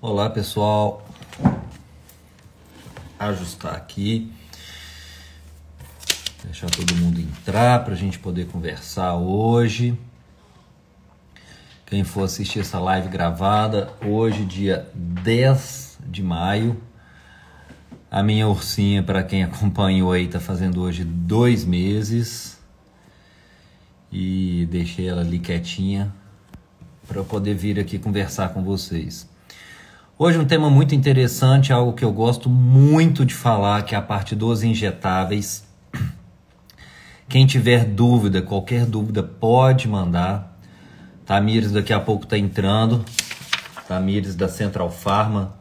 Olá, pessoal. Ajustar aqui. Deixar todo mundo entrar para a gente poder conversar hoje. Quem for assistir essa live gravada, hoje, dia 10 de maio. A minha ursinha, para quem acompanhou aí, tá fazendo hoje 2 meses. E deixei ela ali quietinha para eu poder vir aqui conversar com vocês. Hoje um tema muito interessante, algo que eu gosto muito de falar, que é a parte dos injetáveis. Quem tiver dúvida, qualquer dúvida, pode mandar. Tamires daqui a pouco está entrando. Tamires da Central Pharma,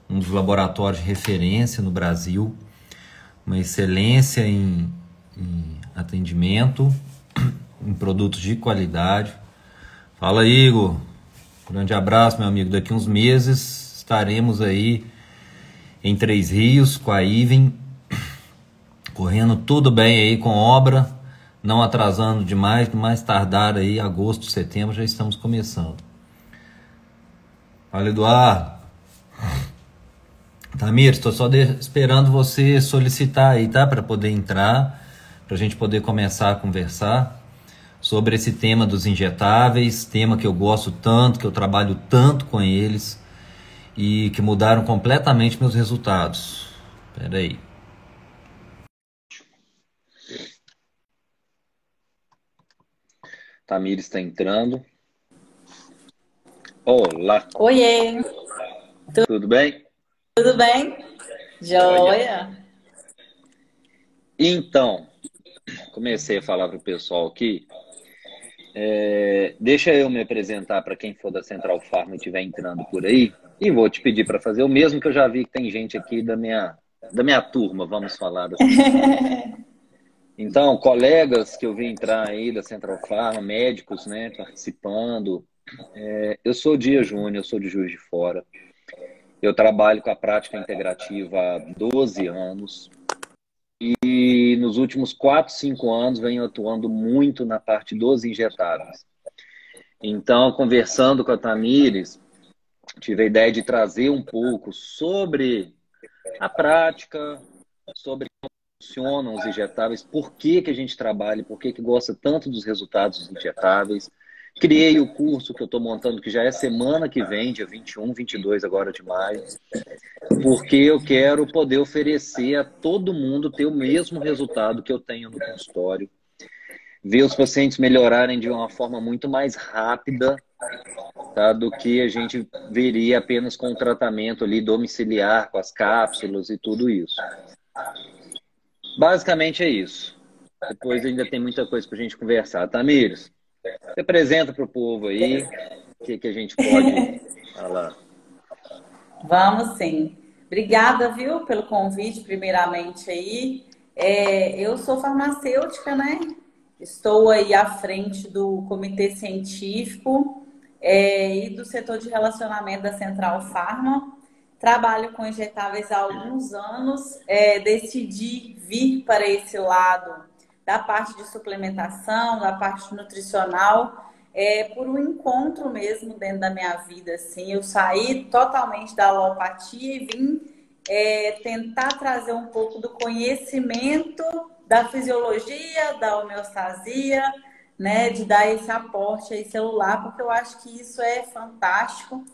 um dos laboratórios de referência no Brasil. Uma excelência em atendimento, em produtos de qualidade. Fala, Igor. Grande abraço, meu amigo. Daqui uns meses estaremos aí em Três Rios com a Iven, correndo tudo bem aí com obra, não atrasando demais, no mais tardar aí, agosto, setembro, já estamos começando. Fala, Eduardo. Tamir, estou só esperando você solicitar aí, tá? Para poder entrar, para a gente poder começar a conversar sobre esse tema dos injetáveis, tema que eu gosto tanto, que eu trabalho tanto com eles e que mudaram completamente meus resultados. Espera aí. Tamires está entrando. Olá. Oiê, Tudo bem? tudo bem? Olha. Joia. Então, comecei a falar para o pessoal aqui. Deixa eu me apresentar para quem for da Central Pharma e estiver entrando por aí. E vou te pedir para fazer o mesmo, que eu já vi que tem gente aqui da minha turma, vamos falar dessa forma. Então, colegas que eu vi entrar aí da Central Pharma, médicos, né, participando. Eu sou Dia Júnior, eu sou de Juiz de Fora. Eu trabalho com a prática integrativa há 12 anos. E nos últimos 4, 5 anos venho atuando muito na parte dos injetáveis. Então, conversando com a Tamires, tive a ideia de trazer um pouco sobre a prática, sobre como funcionam os injetáveis, por que que a gente trabalha, por que que gosta tanto dos resultados dos injetáveis. Criei o curso que eu estou montando, que já é semana que vem, dia 21, 22 agora de maio, porque eu quero poder oferecer a todo mundo ter o mesmo resultado que eu tenho no consultório, ver os pacientes melhorarem de uma forma muito mais rápida, tá, do que a gente veria apenas com o tratamento ali domiciliar, com as cápsulas e tudo isso. Basicamente é isso. Depois ainda tem muita coisa para a gente conversar. Tamires, se apresenta para o povo aí, o que a gente pode falar. Vamos sim. Obrigada, viu, pelo convite, primeiramente aí. Eu sou farmacêutica, né? Estou aí à frente do comitê científico e do setor de relacionamento da Central Pharma. Trabalho com injetáveis há alguns anos. Decidi vir para esse lado da parte de suplementação, da parte nutricional, por um encontro mesmo dentro da minha vida, assim. Eu saí totalmente da alopatia e vim tentar trazer um pouco do conhecimento da fisiologia, da homeostasia, né, de dar esse aporte aí celular, porque eu acho que isso é fantástico.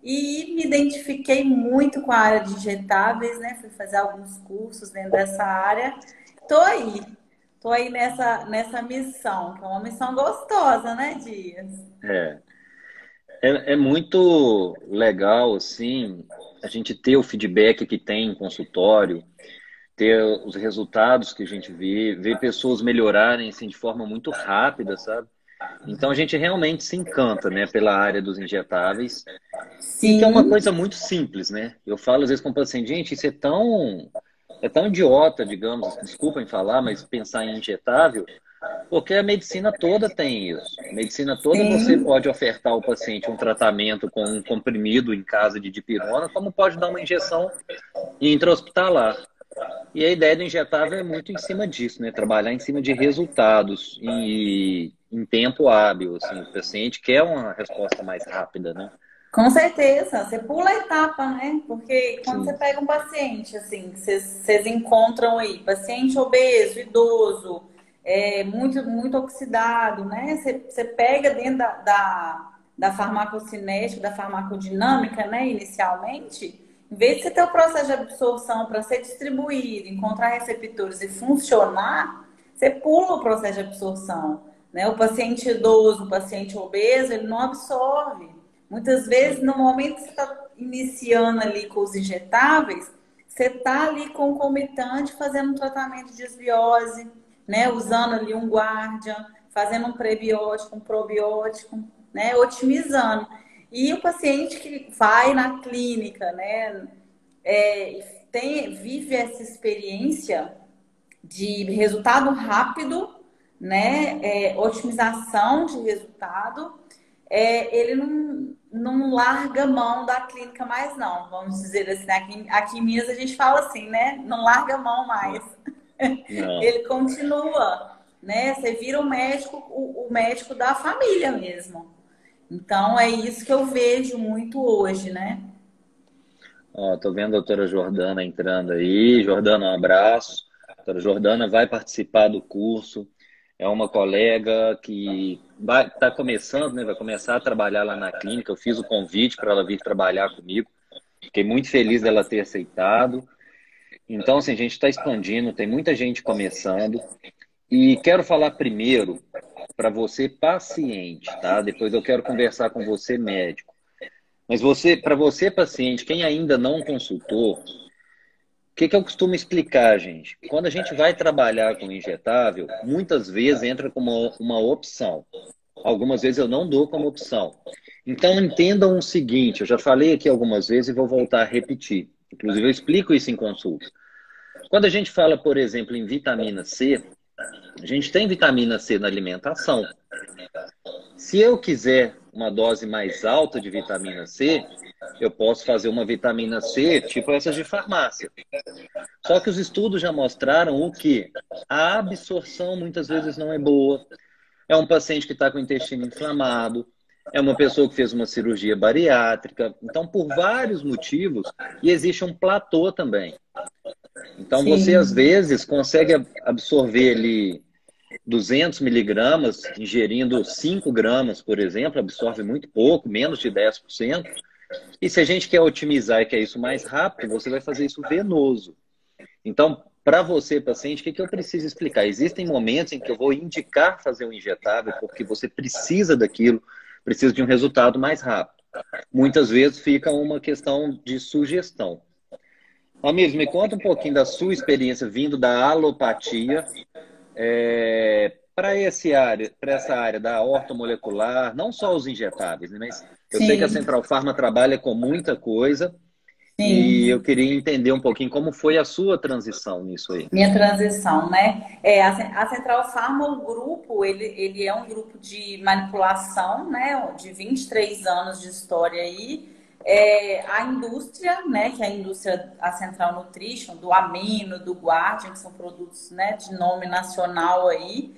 E me identifiquei muito com a área de injetáveis, né? Fui fazer alguns cursos dentro dessa área. Tô aí. Tô aí nessa missão, que é uma missão gostosa, né, Dias? É, é muito legal, assim, a gente ter o feedback que tem em consultório, ter os resultados que a gente vê, ver pessoas melhorarem, assim, de forma muito rápida, sabe? Então a gente realmente se encanta, né, pela área dos injetáveis, e que é uma Sim, coisa muito simples, né? Eu falo às vezes com o paciente, gente, isso é tão idiota, digamos, desculpem falar, mas pensar em injetável, porque a medicina toda tem isso. A medicina toda você sim, pode ofertar ao paciente um tratamento com um comprimido em casa de dipirona, como pode dar uma injeção intra-hospitalar. E a ideia do injetável é muito em cima disso, né? Trabalhar em cima de resultados em tempo hábil, assim. O paciente quer uma resposta mais rápida, né? Com certeza, você pula a etapa, né? Porque quando você Sim. pega um paciente, assim, vocês encontram aí, paciente obeso, idoso, muito oxidado, né? Você pega dentro da farmacocinética, da farmacodinâmica, né, inicialmente, em vez de você ter o processo de absorção para ser distribuído, encontrar receptores e funcionar, você pula o processo de absorção, né? O paciente idoso, o paciente obeso, ele não absorve. Muitas vezes, no momento que você está iniciando ali com os injetáveis, você está ali concomitante fazendo um tratamento de desbiose, né? Usando ali um Guardian, fazendo um prebiótico, um probiótico, né? Otimizando. E o paciente que vai na clínica, né? Vive essa experiência de resultado rápido, né? Otimização de resultado, ele não larga mão da clínica mais, não. Vamos dizer assim, aqui em Minas a gente fala assim, né? Não larga mão mais. Não. Ele continua, né? Você vira o médico da família mesmo. Então, é isso que eu vejo muito hoje, né? Ó, tô vendo a doutora Jordana entrando aí. Jordana, um abraço. A doutora Jordana vai participar do curso. É uma colega que está começando, né? Vai começar a trabalhar lá na clínica. Eu fiz o convite para ela vir trabalhar comigo. Fiquei muito feliz dela ter aceitado. Então, assim, a gente está expandindo, tem muita gente começando. E quero falar primeiro para você, paciente, tá? Depois eu quero conversar com você, médico. Mas para você, paciente, quem ainda não consultou, que eu costumo explicar, gente? Quando a gente vai trabalhar com injetável, muitas vezes entra como uma opção. Algumas vezes eu não dou como opção. Então entendam o seguinte, eu já falei aqui algumas vezes e vou voltar a repetir. Inclusive eu explico isso em consulta. Quando a gente fala, por exemplo, em vitamina C, a gente tem vitamina C na alimentação. Se eu quiser uma dose mais alta de vitamina C, eu posso fazer uma vitamina C tipo essas de farmácia. Só que os estudos já mostraram o que a absorção muitas vezes não é boa. É um paciente que está com o intestino inflamado, é uma pessoa que fez uma cirurgia bariátrica. Então, por vários motivos, e existe um platô também. Então, você às Sim, vezes consegue absorver ali 200 miligramas, ingerindo 5 gramas, por exemplo, absorve muito pouco, menos de 10%. E se a gente quer otimizar e quer isso mais rápido, você vai fazer isso venoso. Então, para você, paciente, o que eu preciso explicar? Existem momentos em que eu vou indicar fazer um injetável porque você precisa daquilo, precisa de um resultado mais rápido. Muitas vezes fica uma questão de sugestão. Amigos, me conta um pouquinho da sua experiência vindo da alopatia para essa área da ortomolecular, não só os injetáveis, né? Mas eu sei que a sim, Central Pharma trabalha com muita coisa e eu sim. queria entender um pouquinho como foi a sua transição nisso aí. Minha transição, né? A Central Pharma, o grupo, ele é um grupo de manipulação, né? De 23 anos de história aí. A indústria, né? Que é a indústria, a Central Nutrition, do Amino, do Guardian, que são produtos, né, de nome nacional aí.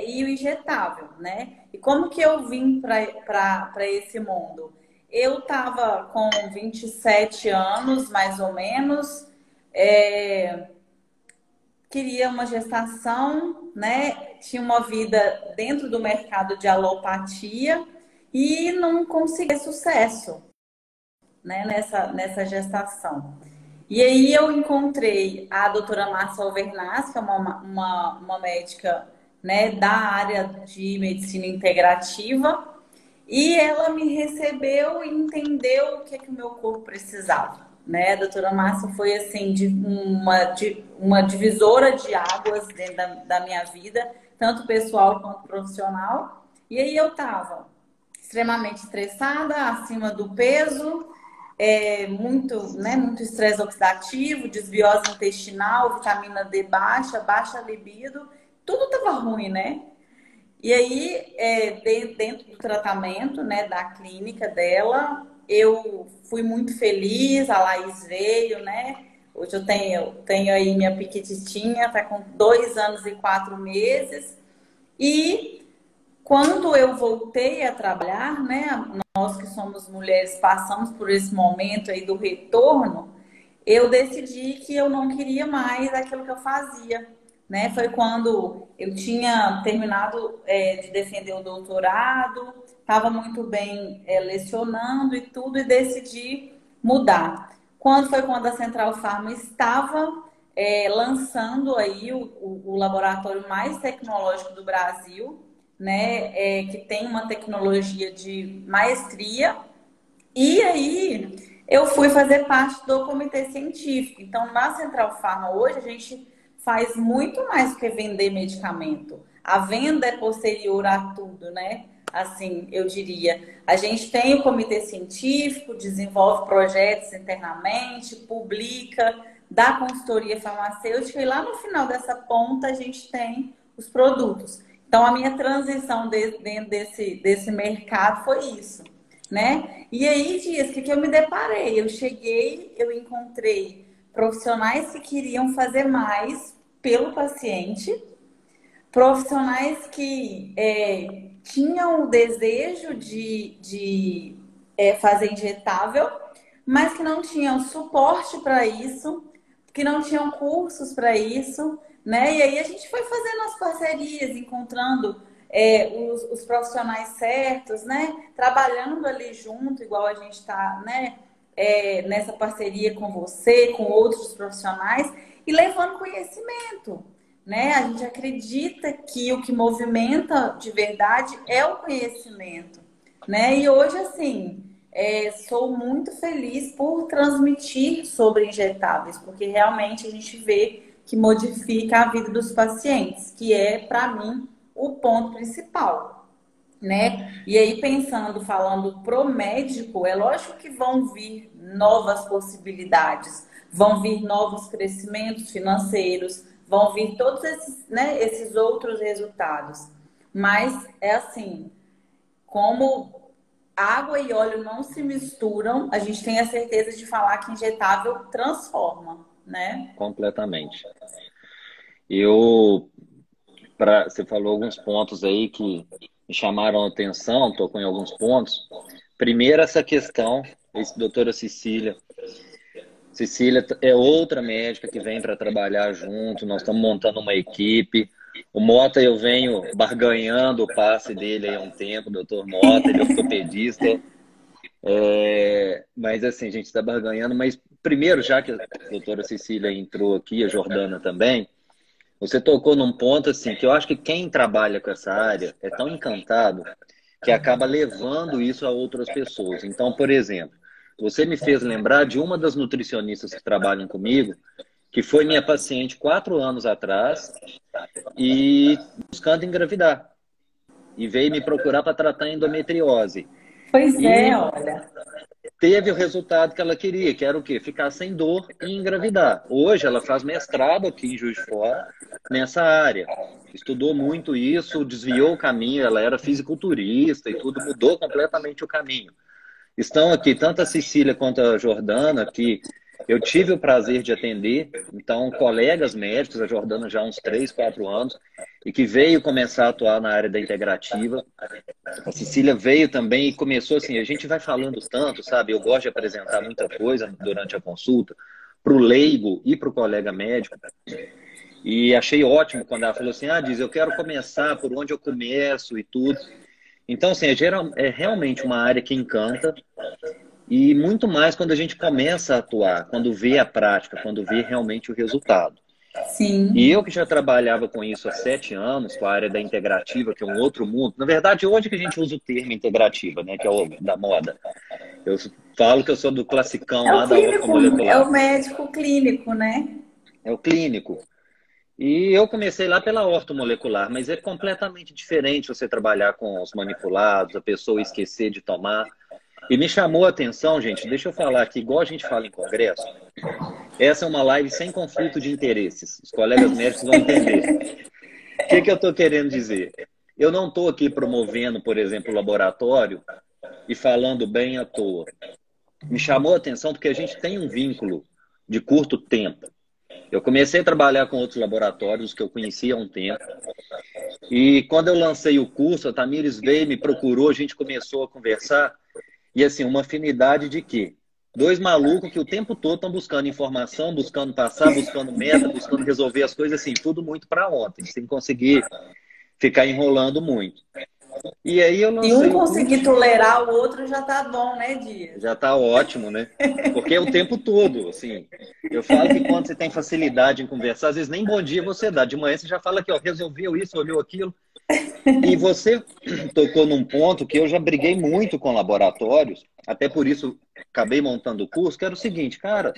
E o injetável, né? E como que eu vim para esse mundo? Eu estava com 27 anos, mais ou menos. É, Queria uma gestação, né? Tinha uma vida dentro do mercado de alopatia e não consegui sucesso, né? Nessa gestação. E aí eu encontrei a doutora Márcia Alvernaz, que é uma médica, né, da área de medicina integrativa, e ela me recebeu e entendeu o que o meu corpo precisava, né? A doutora Márcia foi, assim, uma divisora de águas dentro da minha vida, tanto pessoal quanto profissional. E aí eu estava extremamente estressada, acima do peso, muito estresse oxidativo, desbiose intestinal, vitamina D baixa, baixa libido, tudo estava ruim, né? E aí, dentro do tratamento, né, da clínica dela, eu fui muito feliz, a Laís veio, né? Hoje eu tenho aí minha piquititinha, tá com 2 anos e 4 meses. E quando eu voltei a trabalhar, né, nós que somos mulheres passamos por esse momento aí do retorno, eu decidi que eu não queria mais aquilo que eu fazia, né? Foi quando eu tinha terminado de defender o doutorado, estava muito bem lecionando e tudo, e decidi mudar. Quando a Central Pharma estava lançando aí o laboratório mais tecnológico do Brasil, né? Que tem uma tecnologia de maestria. E aí eu fui fazer parte do comitê científico. Então, na Central Pharma hoje, a gente faz muito mais do que vender medicamento. A venda é posterior a tudo, né? Assim, eu diria. A gente tem o comitê científico, desenvolve projetos internamente, publica, dá consultoria farmacêutica e lá no final dessa ponta a gente tem os produtos. Então, a minha transição dentro desse mercado foi isso, né? E aí, Dias, o que eu me deparei? Eu cheguei, eu encontrei profissionais que queriam fazer mais pelo paciente, profissionais que tinham o desejo de fazer injetável, mas que não tinham suporte para isso, que não tinham cursos para isso, né? E aí a gente foi fazendo as parcerias, encontrando os profissionais certos, né? Trabalhando ali junto, igual a gente está, né? Nessa parceria com você, com outros profissionais e levando conhecimento, né? A gente acredita que o que movimenta de verdade é o conhecimento, né? E hoje, assim, sou muito feliz por transmitir sobre injetáveis, porque realmente a gente vê que modifica a vida dos pacientes, que é, para mim, o ponto principal, né? E aí, falando pro médico, é lógico que vão vir novas possibilidades, vão vir novos crescimentos financeiros, vão vir todos esses, né, esses outros resultados. Mas é assim, como água e óleo não se misturam, a gente tem a certeza de falar que injetável transforma, né? Completamente. Eu, você falou alguns pontos aí que me chamaram a atenção, tocou em alguns pontos. Primeiro, essa questão, doutora Cecília. Cecília é outra médica que vem para trabalhar junto, nós estamos montando uma equipe. O Mota, eu venho barganhando o passe dele aí há um tempo, doutor Mota, ele é ortopedista. Mas assim, a gente está barganhando. Mas primeiro, já que a doutora Cecília entrou aqui, a Jordana também, você tocou num ponto assim, que eu acho que quem trabalha com essa área é tão encantado que acaba levando isso a outras pessoas. Então, por exemplo, você me fez lembrar de uma das nutricionistas que trabalham comigo, que foi minha paciente 4 anos atrás e buscando engravidar. E veio me procurar para tratar endometriose. Pois E olha. teve o resultado que ela queria, que era o quê? Ficar sem dor e engravidar. Hoje ela faz mestrado aqui em Juiz de Fora nessa área. Estudou muito isso, desviou o caminho, ela era fisiculturista e tudo, mudou completamente o caminho. Estão aqui tanto a Cecília quanto a Jordana, que eu tive o prazer de atender, então colegas médicos, a Jordana já há uns 3, 4 anos, e que veio começar a atuar na área da integrativa. A Cecília veio também e começou assim, a gente vai falando tanto, sabe? Eu gosto de apresentar muita coisa durante a consulta, para o leigo e para o colega médico. E achei ótimo quando ela falou assim, diz, eu quero começar por onde eu começo e tudo. Então, assim, é realmente uma área que encanta e muito mais quando a gente começa a atuar, quando vê a prática, quando vê realmente o resultado. Sim. E eu que já trabalhava com isso há 7 anos, com a área da integrativa, que é um outro mundo. Na verdade, hoje que a gente usa o termo integrativa, né, que é o da moda. Eu falo que eu sou do classicão lá da ortomolecular. É o médico clínico, né? É o clínico. E eu comecei lá pela ortomolecular, mas é completamente diferente você trabalhar com os manipulados, a pessoa esquecer de tomar. E me chamou a atenção, gente, deixa eu falar aqui, igual a gente fala em congresso, essa é uma live sem conflito de interesses. Os colegas médicos vão entender. O que eu estou querendo dizer? Eu não estou aqui promovendo, por exemplo, o laboratório e falando bem à toa. Me chamou a atenção porque a gente tem um vínculo de curto tempo. Eu comecei a trabalhar com outros laboratórios que eu conhecia há um tempo. E quando eu lancei o curso, a Tamires veio, me procurou, a gente começou a conversar. E assim, uma afinidade de quê? Dois malucos que o tempo todo estão buscando informação, buscando passar, buscando meta, buscando resolver as coisas, assim, tudo muito para ontem, sem conseguir ficar enrolando muito. E aí eu Se um lancei o conseguir curso. tolerar o outro, já tá bom, né, Dias? Já está ótimo, né? Porque é o tempo todo, assim. Eu falo que quando você tem facilidade em conversar, às vezes nem bom dia você dá. De manhã você já fala que ó, resolveu isso, olhou aquilo. E você tocou num ponto que eu já briguei muito com laboratórios, até por isso acabei montando o curso, que era o seguinte, cara,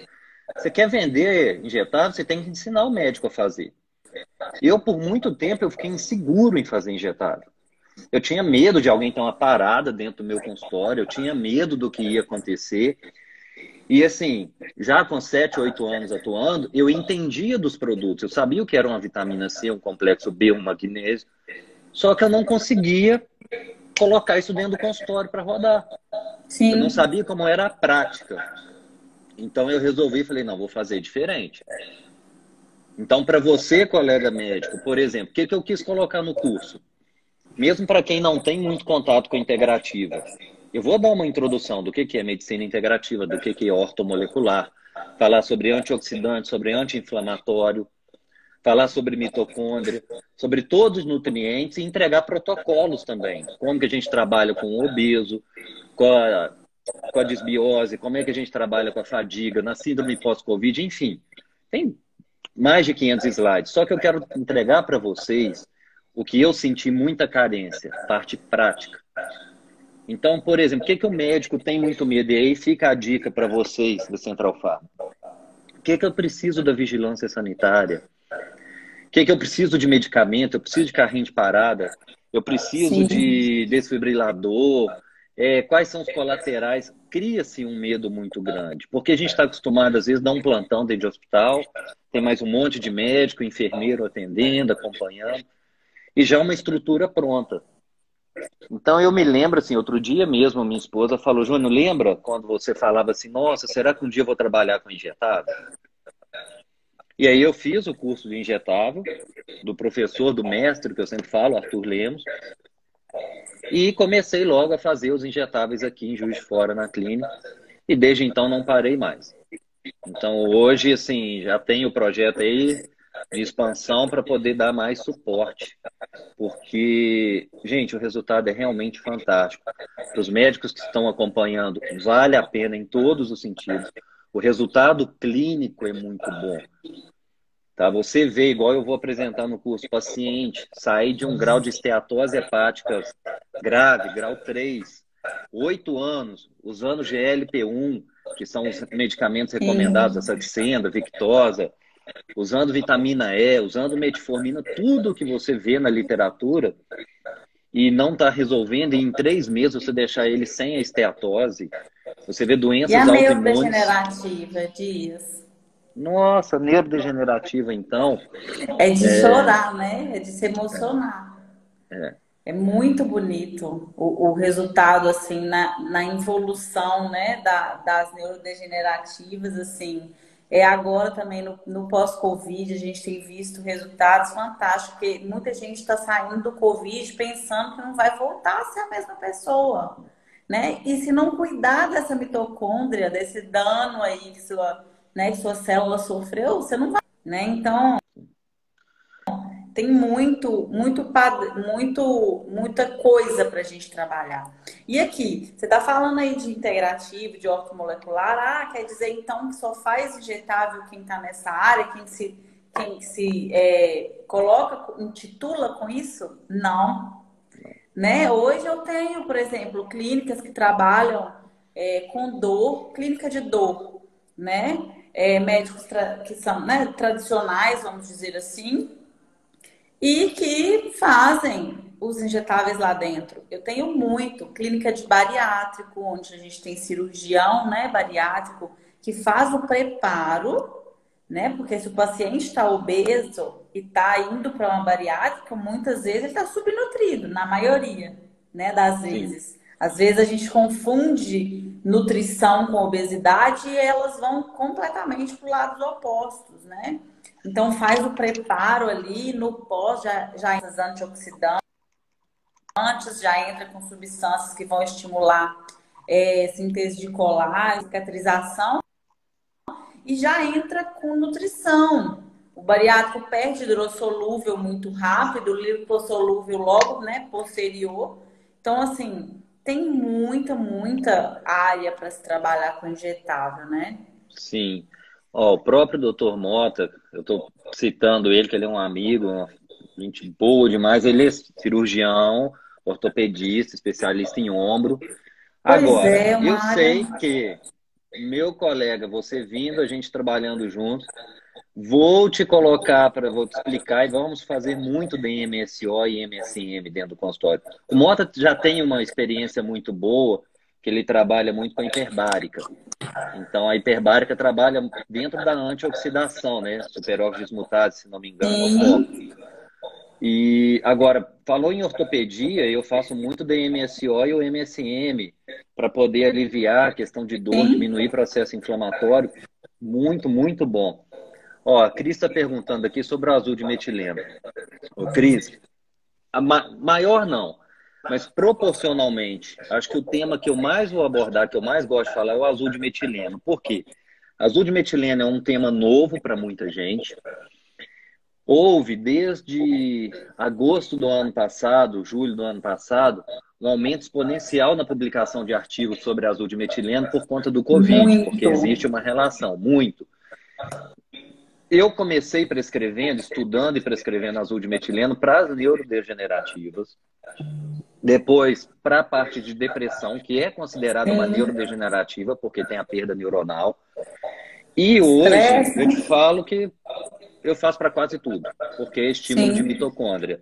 você quer vender injetável, você tem que ensinar o médico a fazer. Eu, por muito tempo, eu fiquei inseguro em fazer injetável. Eu tinha medo de alguém ter uma parada dentro do meu consultório, eu tinha medo do que ia acontecer. E assim, já com 7, 8 anos atuando, eu entendia dos produtos, eu sabia o que era uma vitamina C, um complexo B, um magnésio, só que eu não conseguia colocar isso dentro do consultório para rodar. Eu não Sim. sabia como era a prática. Então eu resolvi, falei, não, vou fazer diferente. Então, para você, colega médico, por exemplo, o que eu quis colocar no curso? Mesmo para quem não tem muito contato com a integrativa, eu vou dar uma introdução do que é medicina integrativa, do que é ortomolecular, falar sobre antioxidante, sobre anti-inflamatório, falar sobre mitocôndria, sobre todos os nutrientes e entregar protocolos também. Como que a gente trabalha com o obeso, com a desbiose, como é que a gente trabalha com a fadiga, na síndrome pós-Covid, enfim. Tem mais de 500 slides. Só que eu quero entregar para vocês o que eu senti muita carência, parte prática. Então, por exemplo, o que o médico tem muito medo? E aí fica a dica para vocês da Central Pharma. O que eu preciso da vigilância sanitária? O que eu preciso de medicamento? Eu preciso de carrinho de parada? Eu preciso Sim. de desfibrilador? Quais são os colaterais? Cria-se um medo muito grande. Porque a gente está acostumado, às vezes, a dar um plantão dentro de hospital, tem mais um monte de médico, enfermeiro atendendo, acompanhando, e já uma estrutura pronta. Então eu me lembro, assim, outro dia mesmo, minha esposa falou, Júnior, lembra quando você falava assim, nossa, será que um dia eu vou trabalhar com injetável? E aí eu fiz o curso de injetável, do professor, do mestre, que eu sempre falo, Arthur Lemos, e comecei logo a fazer os injetáveis aqui em Juiz de Fora, na clínica, e desde então não parei mais. Então hoje, assim, já tenho o projeto aí de expansão para poder dar mais suporte. Porque, gente, o resultado é realmente fantástico. Para os médicos que estão acompanhando, vale a pena em todos os sentidos. O resultado clínico é muito bom. Tá? Você vê, igual eu vou apresentar no curso, paciente sair de um grau de esteatose hepática grave, grau 3, 8 anos, usando GLP-1, que são os medicamentos recomendados, a Sim. Saxenda, Victoza, usando vitamina E, usando metformina, tudo que você vê na literatura e não está resolvendo, e em 3 meses você deixar ele sem a esteatose, você vê E a doenças autoimunes. neurodegenerativa, Dias? Nossa, neurodegenerativa, então, É de chorar, né? É de se emocionar. é, É muito bonito o resultado, assim, na evolução, né, das neurodegenerativas, assim. Agora também no pós-Covid, a gente tem visto resultados fantásticos, porque muita gente está saindo do Covid pensando que não vai voltar a ser a mesma pessoa, né? E se não cuidar dessa mitocôndria, desse dano aí que sua célula sofreu, você não vai, né? Então, tem muita coisa para a gente trabalhar. E aqui, você está falando aí de integrativo, de ortomolecular, quer dizer então que só faz injetável quem está nessa área, quem se coloca, intitula com isso? Não. Né? Hoje eu tenho, por exemplo, clínicas que trabalham com dor, clínica de dor, né? Médicos que são, né, tradicionais, vamos dizer assim, e que fazem os injetáveis lá dentro. Eu tenho muito clínica de bariátrico, onde a gente tem cirurgião, né, bariátrico, que faz o preparo, né, porque se o paciente está obeso e está indo para uma bariátrica, muitas vezes ele está subnutrido, na maioria, né, das sim, vezes. Às vezes a gente confunde nutrição com obesidade e elas vão completamente para os lados opostos, né? Então faz o preparo ali, no pós já entra os antioxidantes, já entra com substâncias que vão estimular síntese de colágeno, cicatrização, e já entra com nutrição. O bariátrico perde hidrossolúvel muito rápido, o lipossolúvel logo, né, posterior. Então, assim, tem muita área para se trabalhar com injetável, né? Sim. Ó, o próprio Dr. Mota, eu estou citando ele, que ele é um amigo, uma gente boa demais. Ele é cirurgião, ortopedista, especialista em ombro. Pois Agora, é, eu uma área. sei que meu colega, você vindo, a gente trabalhando juntos, vou te colocar para, vou te explicar e vamos fazer muito de MSO e MSM dentro do consultório. O Mota já tem uma experiência muito boa, que ele trabalha muito com a hiperbárica. Então, a hiperbárica trabalha dentro da antioxidação, né? Superóxidos mutados, se não me engano, é o foco. Sim, E agora, falou em ortopedia, eu faço muito DMSO e o MSM para poder aliviar a questão de dor, sim. diminuir processo inflamatório. Muito bom. Ó, a Cris está perguntando aqui sobre o azul de metileno. Ô, Cris, maior não, mas proporcionalmente, acho que o tema que eu mais vou abordar, que eu mais gosto de falar, é o azul de metileno. Por quê? Azul de metileno é um tema novo para muita gente. Houve, desde agosto do ano passado, julho do ano passado, um aumento exponencial na publicação de artigos sobre azul de metileno por conta do Covid, porque Muito. existe uma relação, muito. Eu comecei prescrevendo, estudando e prescrevendo azul de metileno para as neurodegenerativas. Depois, para a parte de depressão, que é considerada uma Sim. neurodegenerativa, porque tem a perda neuronal. E hoje, Estresse, eu te né? falo que eu faço para quase tudo, porque é estímulo de Sim. mitocôndria.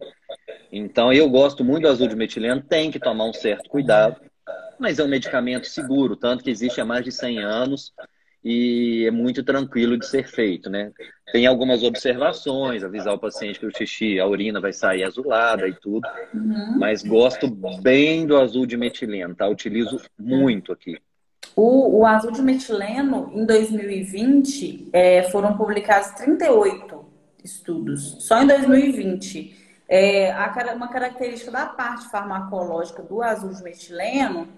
Então, eu gosto muito do azul de metileno, tem que tomar um certo cuidado, mas é um medicamento seguro, tanto que existe há mais de 100 anos e é muito tranquilo de ser feito, né? Tem algumas observações, avisar o paciente que o xixi, a urina vai sair azulada e tudo, mas gosto bem do azul de metileno, tá? Utilizo muito aqui. O azul de metileno, em 2020, foram publicados 38 estudos, só em 2020. Uma característica da parte farmacológica do azul de metileno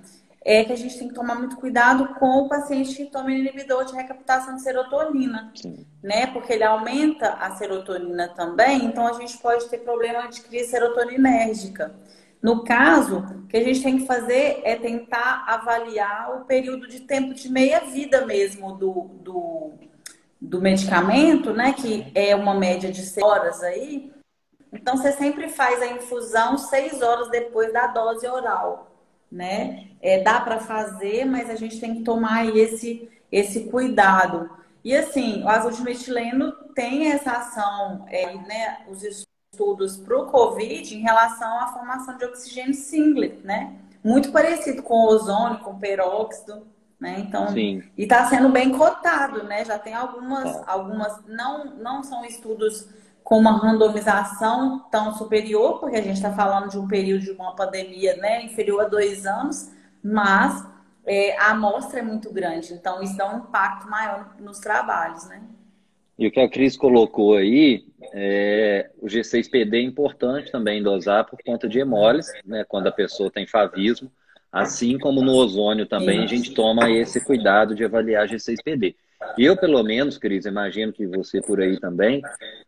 é que a gente tem que tomar muito cuidado com o paciente que toma inibidor de recaptação de serotonina, Sim. né? Porque ele aumenta a serotonina também, então a gente pode ter problema de crise serotoninérgica. No caso, o que a gente tem que fazer é tentar avaliar o período de tempo de meia-vida mesmo do medicamento, né? Que é uma média de 6 horas aí. Então, você sempre faz a infusão 6 horas depois da dose oral, né? Dá para fazer, mas a gente tem que tomar aí esse cuidado. E assim, o azul de metileno tem essa ação, né? Os estudos para o COVID em relação à formação de oxigênio singlet, né? Muito parecido com o ozônio, com o peróxido, né? Então, Sim. e está sendo bem cotado, né? Já tem Tá. algumas não são estudos com uma randomização tão superior, porque a gente está falando de um período de uma pandemia, né, inferior a 2 anos, mas a amostra é muito grande, então isso dá um impacto maior nos trabalhos, né? E o que a Cris colocou aí, o G6PD é importante também dosar por conta de hemólise, né, quando a pessoa tem favismo, assim como no ozônio também a gente Sim. toma esse cuidado de avaliar G6PD. Eu, pelo menos, Cris, imagino que você por aí também,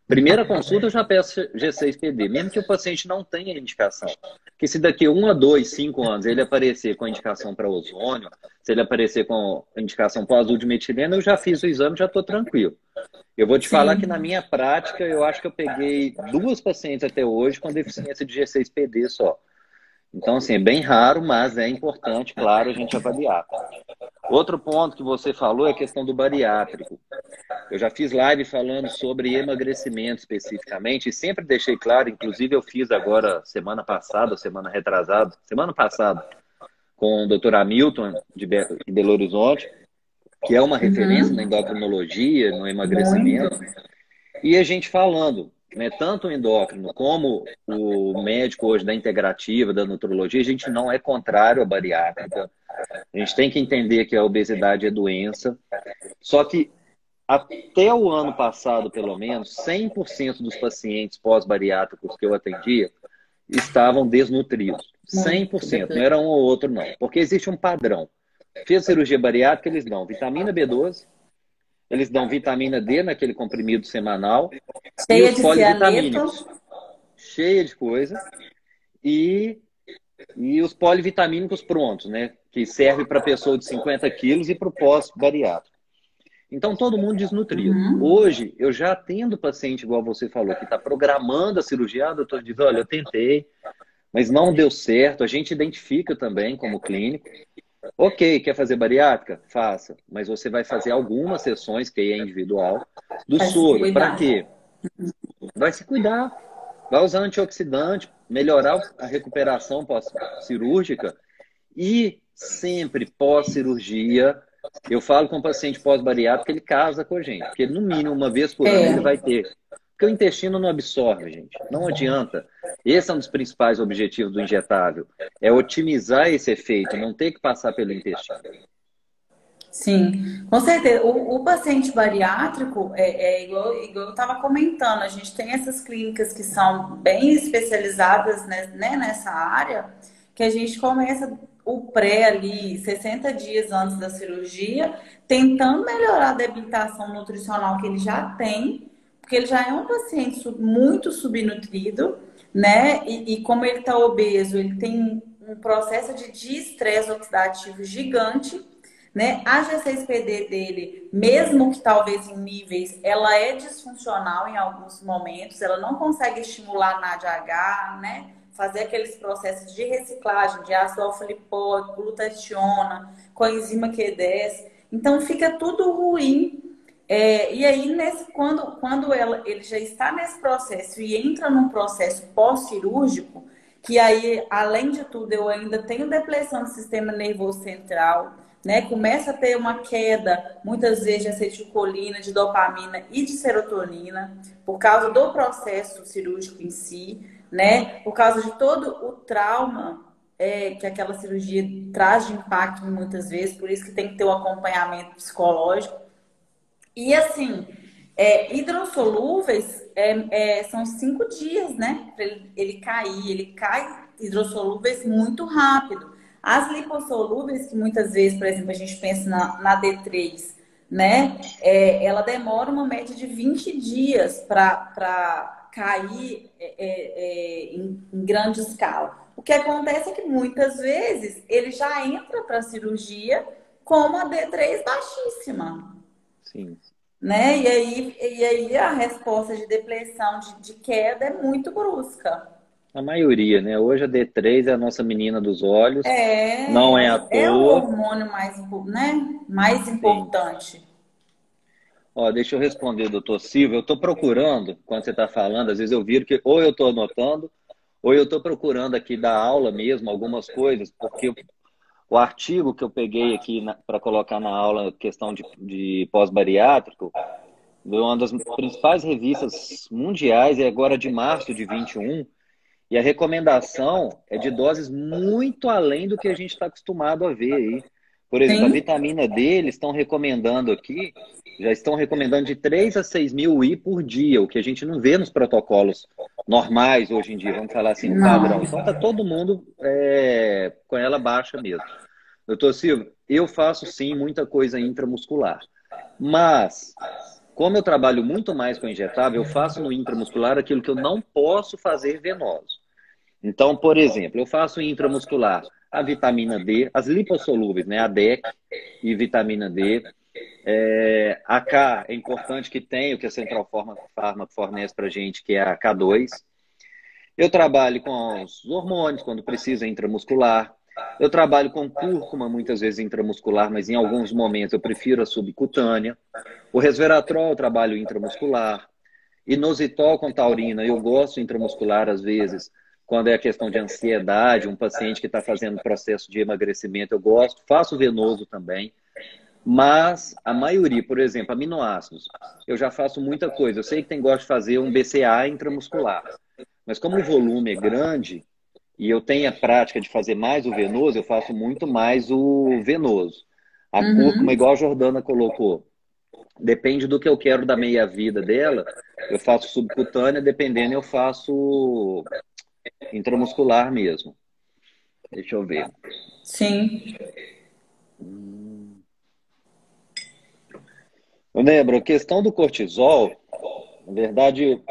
primeira consulta eu já peço G6PD, mesmo que o paciente não tenha indicação. Que se daqui 1 a 2, 5 anos ele aparecer com a indicação para ozônio, se ele aparecer com a indicação para azul de metileno, eu já fiz o exame, já estou tranquilo. Eu vou te falar que na Sim. minha prática, eu acho que eu peguei 2 pacientes até hoje com deficiência de G6PD só. Então, assim, é bem raro, mas é importante, claro, a gente avaliar. Outro ponto que você falou é a questão do bariátrico. Eu já fiz live falando sobre emagrecimento especificamente e sempre deixei claro, inclusive eu fiz agora semana passada, semana passada, com o Dr. Hamilton de Belo Horizonte, que é uma referência na Uhum. endocrinologia, no Muito. emagrecimento. E a gente falando, né, tanto o endócrino como o médico hoje da integrativa, da nutrologia, a gente não é contrário à bariátrica. A gente tem que entender que a obesidade é doença. Só que até o ano passado, pelo menos, 100% dos pacientes pós-bariátricos que eu atendia estavam desnutridos. Muito 100%, não deprê. era um ou outro, não. Porque existe um padrão. Fez cirurgia bariátrica, eles dão vitamina B12, eles dão vitamina D naquele comprimido semanal e Cheia os de cianeto. polivitamínicos, cheia de coisa, e, e os polivitamínicos prontos, né? Que serve para pessoa de 50 quilos e para o pós-bariátrico. Então, todo mundo desnutrido. Uhum. Hoje, eu já atendo paciente, igual você falou, que está programando a cirurgia. Ah, doutor, diz, olha, eu tentei, mas não deu certo. A gente identifica também como clínico. Ok, quer fazer bariátrica? Faça. Mas você vai fazer algumas sessões, que aí é individual, do Vai se soro. Para cuidar. quê? Vai se cuidar. Vai usar antioxidante, melhorar a recuperação pós-cirúrgica e sempre pós-cirurgia. Eu falo com o paciente pós-bariátrico que ele casa com a gente, porque no mínimo uma vez por ano ele É, vai ter. Porque o intestino não absorve, gente. Não adianta. Esse é um dos principais objetivos do injetável. É otimizar esse efeito, não ter que passar pelo intestino. sim, com certeza. O paciente bariátrico igual eu estava comentando, a gente tem essas clínicas que são bem especializadas, né, nessa área, que a gente começa o pré ali, 60 dias antes da cirurgia, tentando melhorar a debilitação nutricional que ele já tem, porque ele já é um paciente muito subnutrido, né? E como ele está obeso, ele tem um processo de estresse oxidativo gigante, né? A G6PD dele, mesmo que talvez em níveis, ela é disfuncional em alguns momentos, ela não consegue estimular a NADH, né? Fazer aqueles processos de reciclagem de ácido alfa-lipóico, glutationa, coenzima Q10. Então fica tudo ruim. E aí, quando ele já está nesse processo e entra num processo pós-cirúrgico, que aí, além de tudo, eu ainda tenho depressão do sistema nervoso central, né? Começa a ter uma queda, muitas vezes, de acetilcolina, de dopamina e de serotonina, por causa do processo cirúrgico em si, né? Por causa de todo o trauma que aquela cirurgia traz de impacto muitas vezes, por isso que tem que ter um acompanhamento psicológico. E assim, hidrossolúveis são 5 dias, né? Para ele cair. Ele cai hidrossolúveis muito rápido. As lipossolúveis, que muitas vezes, por exemplo, a gente pensa na D3, né? Ela demora uma média de 20 dias para cair em grande escala. O que acontece é que muitas vezes ele já entra para a cirurgia com uma D3 baixíssima, Sim. né? E aí a resposta de depressão, de queda é muito brusca. A maioria, né? Hoje a D3 é a nossa menina dos olhos, não é à É o toa. hormônio né, mais Sim. importante. Ó, deixa eu responder, doutor Silva. Eu estou procurando, quando você está falando, às vezes eu viro que ou eu estou anotando, ou eu estou procurando aqui da aula mesmo algumas coisas, porque o artigo que eu peguei aqui para colocar na aula, questão de pós-bariátrico, de uma das principais revistas mundiais, é agora de março de 21, e a recomendação é de doses muito além do que a gente está acostumado a ver aí. Por exemplo, a Sim? vitamina D, eles estão recomendando aqui, já estão recomendando de 3 a 6 mil UI por dia, o que a gente não vê nos protocolos normais hoje em dia, vamos falar assim, no Não. padrão. Então tá todo mundo com ela baixa mesmo. Doutor Silva, eu faço sim muita coisa intramuscular, mas como eu trabalho muito mais com injetável, eu faço no intramuscular aquilo que eu não posso fazer venoso. Então, por exemplo, eu faço intramuscular a vitamina D, as lipossolúveis, né? A DEC e vitamina D. A K é importante que tem, o que a Central Pharma fornece para gente, que é a K2. Eu trabalho com os hormônios, quando precisa, intramuscular. Eu trabalho com cúrcuma, muitas vezes intramuscular, mas em alguns momentos eu prefiro a subcutânea. O resveratrol eu trabalho intramuscular. Inositol com taurina, eu gosto intramuscular às vezes, quando é a questão de ansiedade, um paciente que está fazendo processo de emagrecimento, eu gosto. Faço venoso também. Mas a maioria, por exemplo, aminoácidos, eu já faço muita coisa. Eu sei que tem gosto de fazer um BCA intramuscular. Mas como o volume é grande e eu tenho a prática de fazer mais o venoso, eu faço muito mais o venoso. A cúrcuma, Uhum. igual a Jordana colocou, Depende do que eu quero da meia-vida dela. Eu faço subcutânea, dependendo, eu faço intramuscular mesmo. Deixa eu ver. Sim. Débora, a questão do cortisol, na verdade,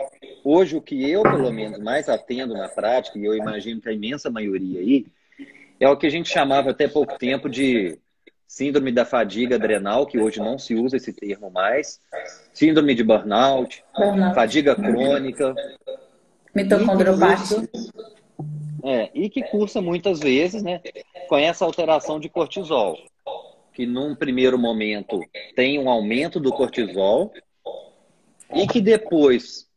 hoje o que eu, pelo menos, mais atendo na prática, e eu imagino que a imensa maioria aí, é o que a gente chamava até pouco tempo de síndrome da fadiga adrenal, que hoje não se usa esse termo mais, síndrome de burnout, Burnout. fadiga crônica, e que cursa, Mitocondriopatia. e que cursa muitas vezes, né, com essa alteração de cortisol, que num primeiro momento tem um aumento do cortisol, e que depois,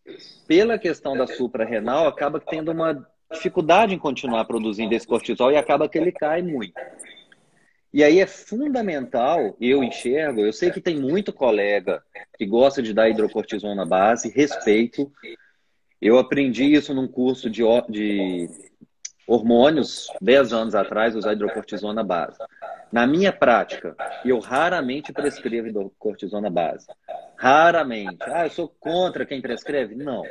pela questão da suprarrenal, acaba tendo uma dificuldade em continuar produzindo esse cortisol e acaba que ele cai muito. E aí é fundamental, eu enxergo, eu sei que tem muito colega que gosta de dar hidrocortisona base, respeito. Eu aprendi isso num curso de hormônios 10 anos atrás, usar hidrocortisona base. Na minha prática, eu raramente prescrevo hidrocortisona base. Raramente. Ah, eu sou contra quem prescreve? Não.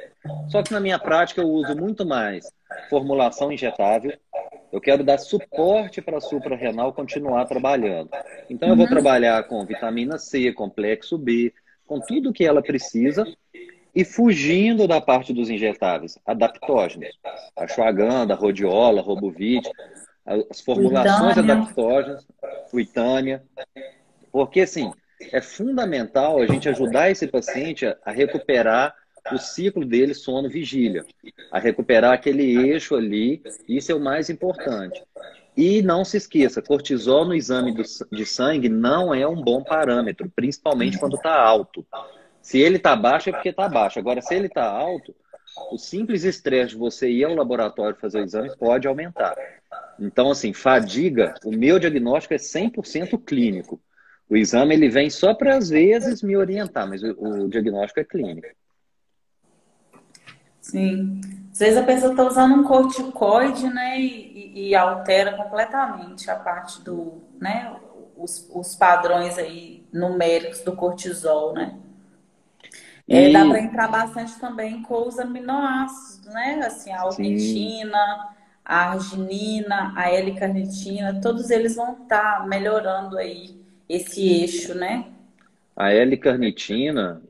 Só que na minha prática eu uso muito mais formulação injetável. Eu quero dar suporte para a suprarrenal continuar trabalhando. Então eu vou trabalhar com vitamina C, complexo B, com tudo que ela precisa e fugindo da parte dos injetáveis, adaptógenos. Ashwagandha, rhodiola, robuvit, as formulações Cuidânia. adaptógenas, Fuitânia. Porque, assim, é fundamental a gente ajudar esse paciente a recuperar o ciclo dele sono-vigília, a recuperar aquele eixo ali, isso é o mais importante. E não se esqueça, cortisol no exame de sangue não é um bom parâmetro, principalmente quando está alto. Se ele está baixo é porque está baixo. Agora, se ele está alto, o simples estresse de você ir ao laboratório fazer o exame pode aumentar. Então, assim, fadiga, o meu diagnóstico é 100% clínico. O exame ele vem só para, às vezes, me orientar, mas o diagnóstico é clínico. Sim. Às vezes a pessoa está usando um corticoide, né, e altera completamente a parte do, né, os padrões aí numéricos do cortisol, né? Dá para E, entrar bastante também com os aminoácidos, né? Assim, a sim, ornitina, a arginina, a L-carnitina, todos eles vão estar melhorando aí esse eixo, né? a L-carnitina,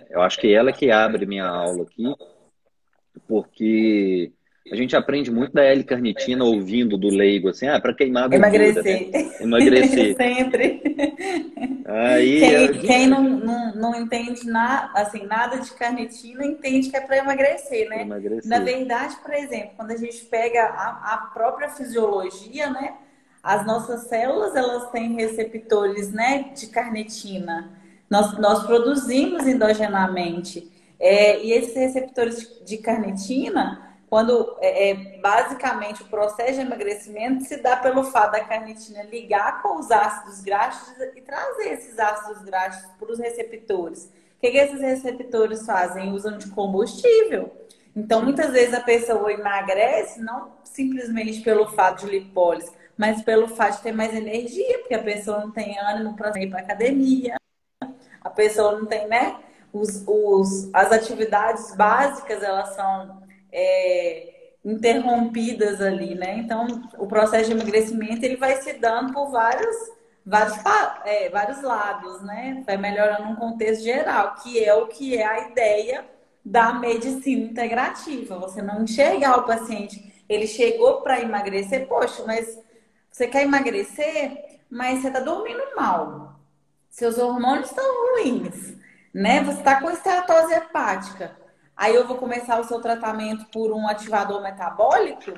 eu acho que é ela que abre minha aula aqui, porque a gente aprende muito da L-carnitina ouvindo do leigo, assim, para queimar gordura, né? Emagrecer. Emagrecer. Sempre. Aí, Quem não entende nada, assim, nada de carnitina, entende que é para emagrecer, para né? Na emagrecer. verdade, por exemplo, quando a gente pega a própria fisiologia, né? As nossas células, elas têm receptores, né, de carnitina. Nós produzimos endogenamente. E esses receptores de carnitina, quando basicamente o processo de emagrecimento se dá pelo fato da carnitina ligar com os ácidos graxos e trazer esses ácidos graxos para os receptores. O que esses receptores fazem? Usam de combustível. Então, Sim. muitas vezes a pessoa emagrece não simplesmente pelo fato de lipólise, mas pelo fato de ter mais energia, porque a pessoa não tem ânimo para ir para academia, a pessoa não tem, né? As atividades básicas, elas são interrompidas ali, né? Então, o processo de emagrecimento, ele vai se dando por vários lados, né? Vai melhorando um contexto geral, que é a ideia da medicina integrativa. Você não enxergar o paciente, ele chegou para emagrecer, poxa, mas você quer emagrecer, mas você está dormindo mal. Seus hormônios estão ruins, né? Você está com esteatose hepática. Aí eu vou começar o seu tratamento por um ativador metabólico?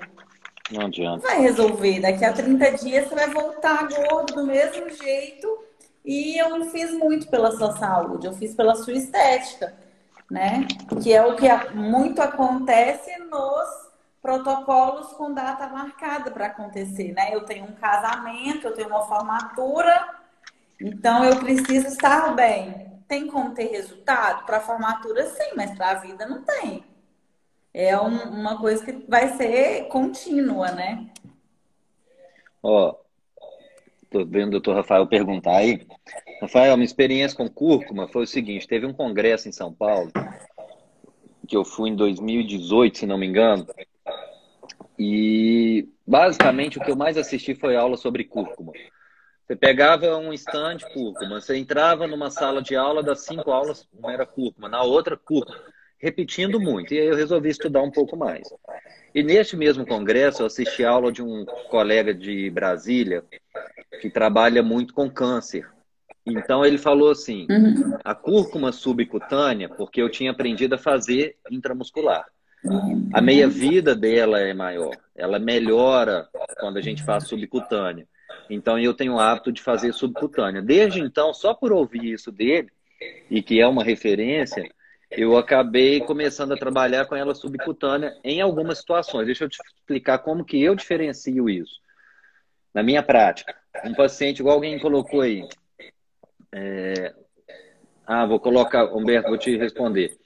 Não Não adianta. vai resolver. Daqui a 30 dias você vai voltar gordo do mesmo jeito. E eu não fiz muito pela sua saúde, eu fiz pela sua estética, né? Que é o que muito acontece nos protocolos com data marcada para acontecer, né? Eu tenho um casamento, eu tenho uma formatura, então eu preciso estar bem. Tem como ter resultado? Para a formatura, sim, mas para a vida não tem. É uma coisa que vai ser contínua, né? Ó, tô vendo o doutor Rafael perguntar aí. Rafael, minha experiência com cúrcuma foi o seguinte: teve um congresso em São Paulo, que eu fui em 2018, se não me engano, e basicamente o que eu mais assisti foi aula sobre cúrcuma. Você pegava um stand cúrcuma, você entrava numa sala de aula, das 5 aulas, uma era cúrcuma, na outra cúrcuma, repetindo muito. E aí eu resolvi estudar um pouco mais. E neste mesmo congresso eu assisti a aula de um colega de Brasília que trabalha muito com câncer. Então ele falou assim, Uhum. a cúrcuma subcutânea, porque eu tinha aprendido a fazer intramuscular. A meia-vida dela é maior, ela melhora quando a gente faz subcutânea. Então eu tenho o hábito de fazer subcutânea. Desde então, só por ouvir isso dele, e que é uma referência, eu acabei começando a trabalhar com ela subcutânea em algumas situações. Deixa eu te explicar como que eu diferencio isso. Na minha prática, um paciente, igual alguém colocou aí, vou colocar, Humberto, vou te responder.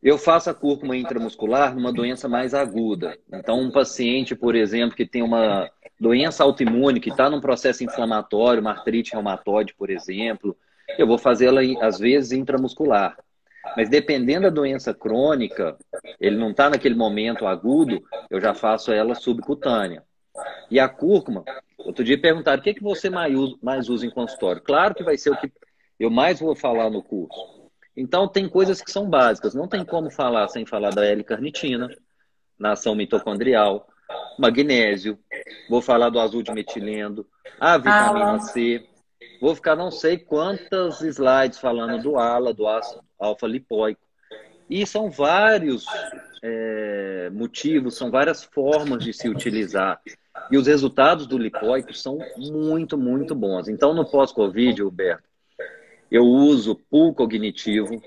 Eu faço a cúrcuma intramuscular numa doença mais aguda. Então, um paciente, por exemplo, que tem uma doença autoimune, que está num processo inflamatório, uma artrite reumatoide, por exemplo, eu vou fazê-la, às vezes, intramuscular. Mas dependendo da doença crônica, ele não está naquele momento agudo, eu já faço ela subcutânea. E a cúrcuma, outro dia perguntaram, o que você mais usa em consultório? Claro que vai ser o que eu mais vou falar no curso. Então, tem coisas que são básicas. Não tem como falar sem falar da L-carnitina, na ação mitocondrial, magnésio, vou falar do azul de metileno, a vitamina Aula. C. Vou ficar não sei quantas slides falando do ALA, do ácido alfa-lipoico. E são vários motivos, são várias formas de se utilizar. E os resultados do lipoico são muito, muito bons. Então, no pós-Covid, Roberto, eu uso pool cognitivo,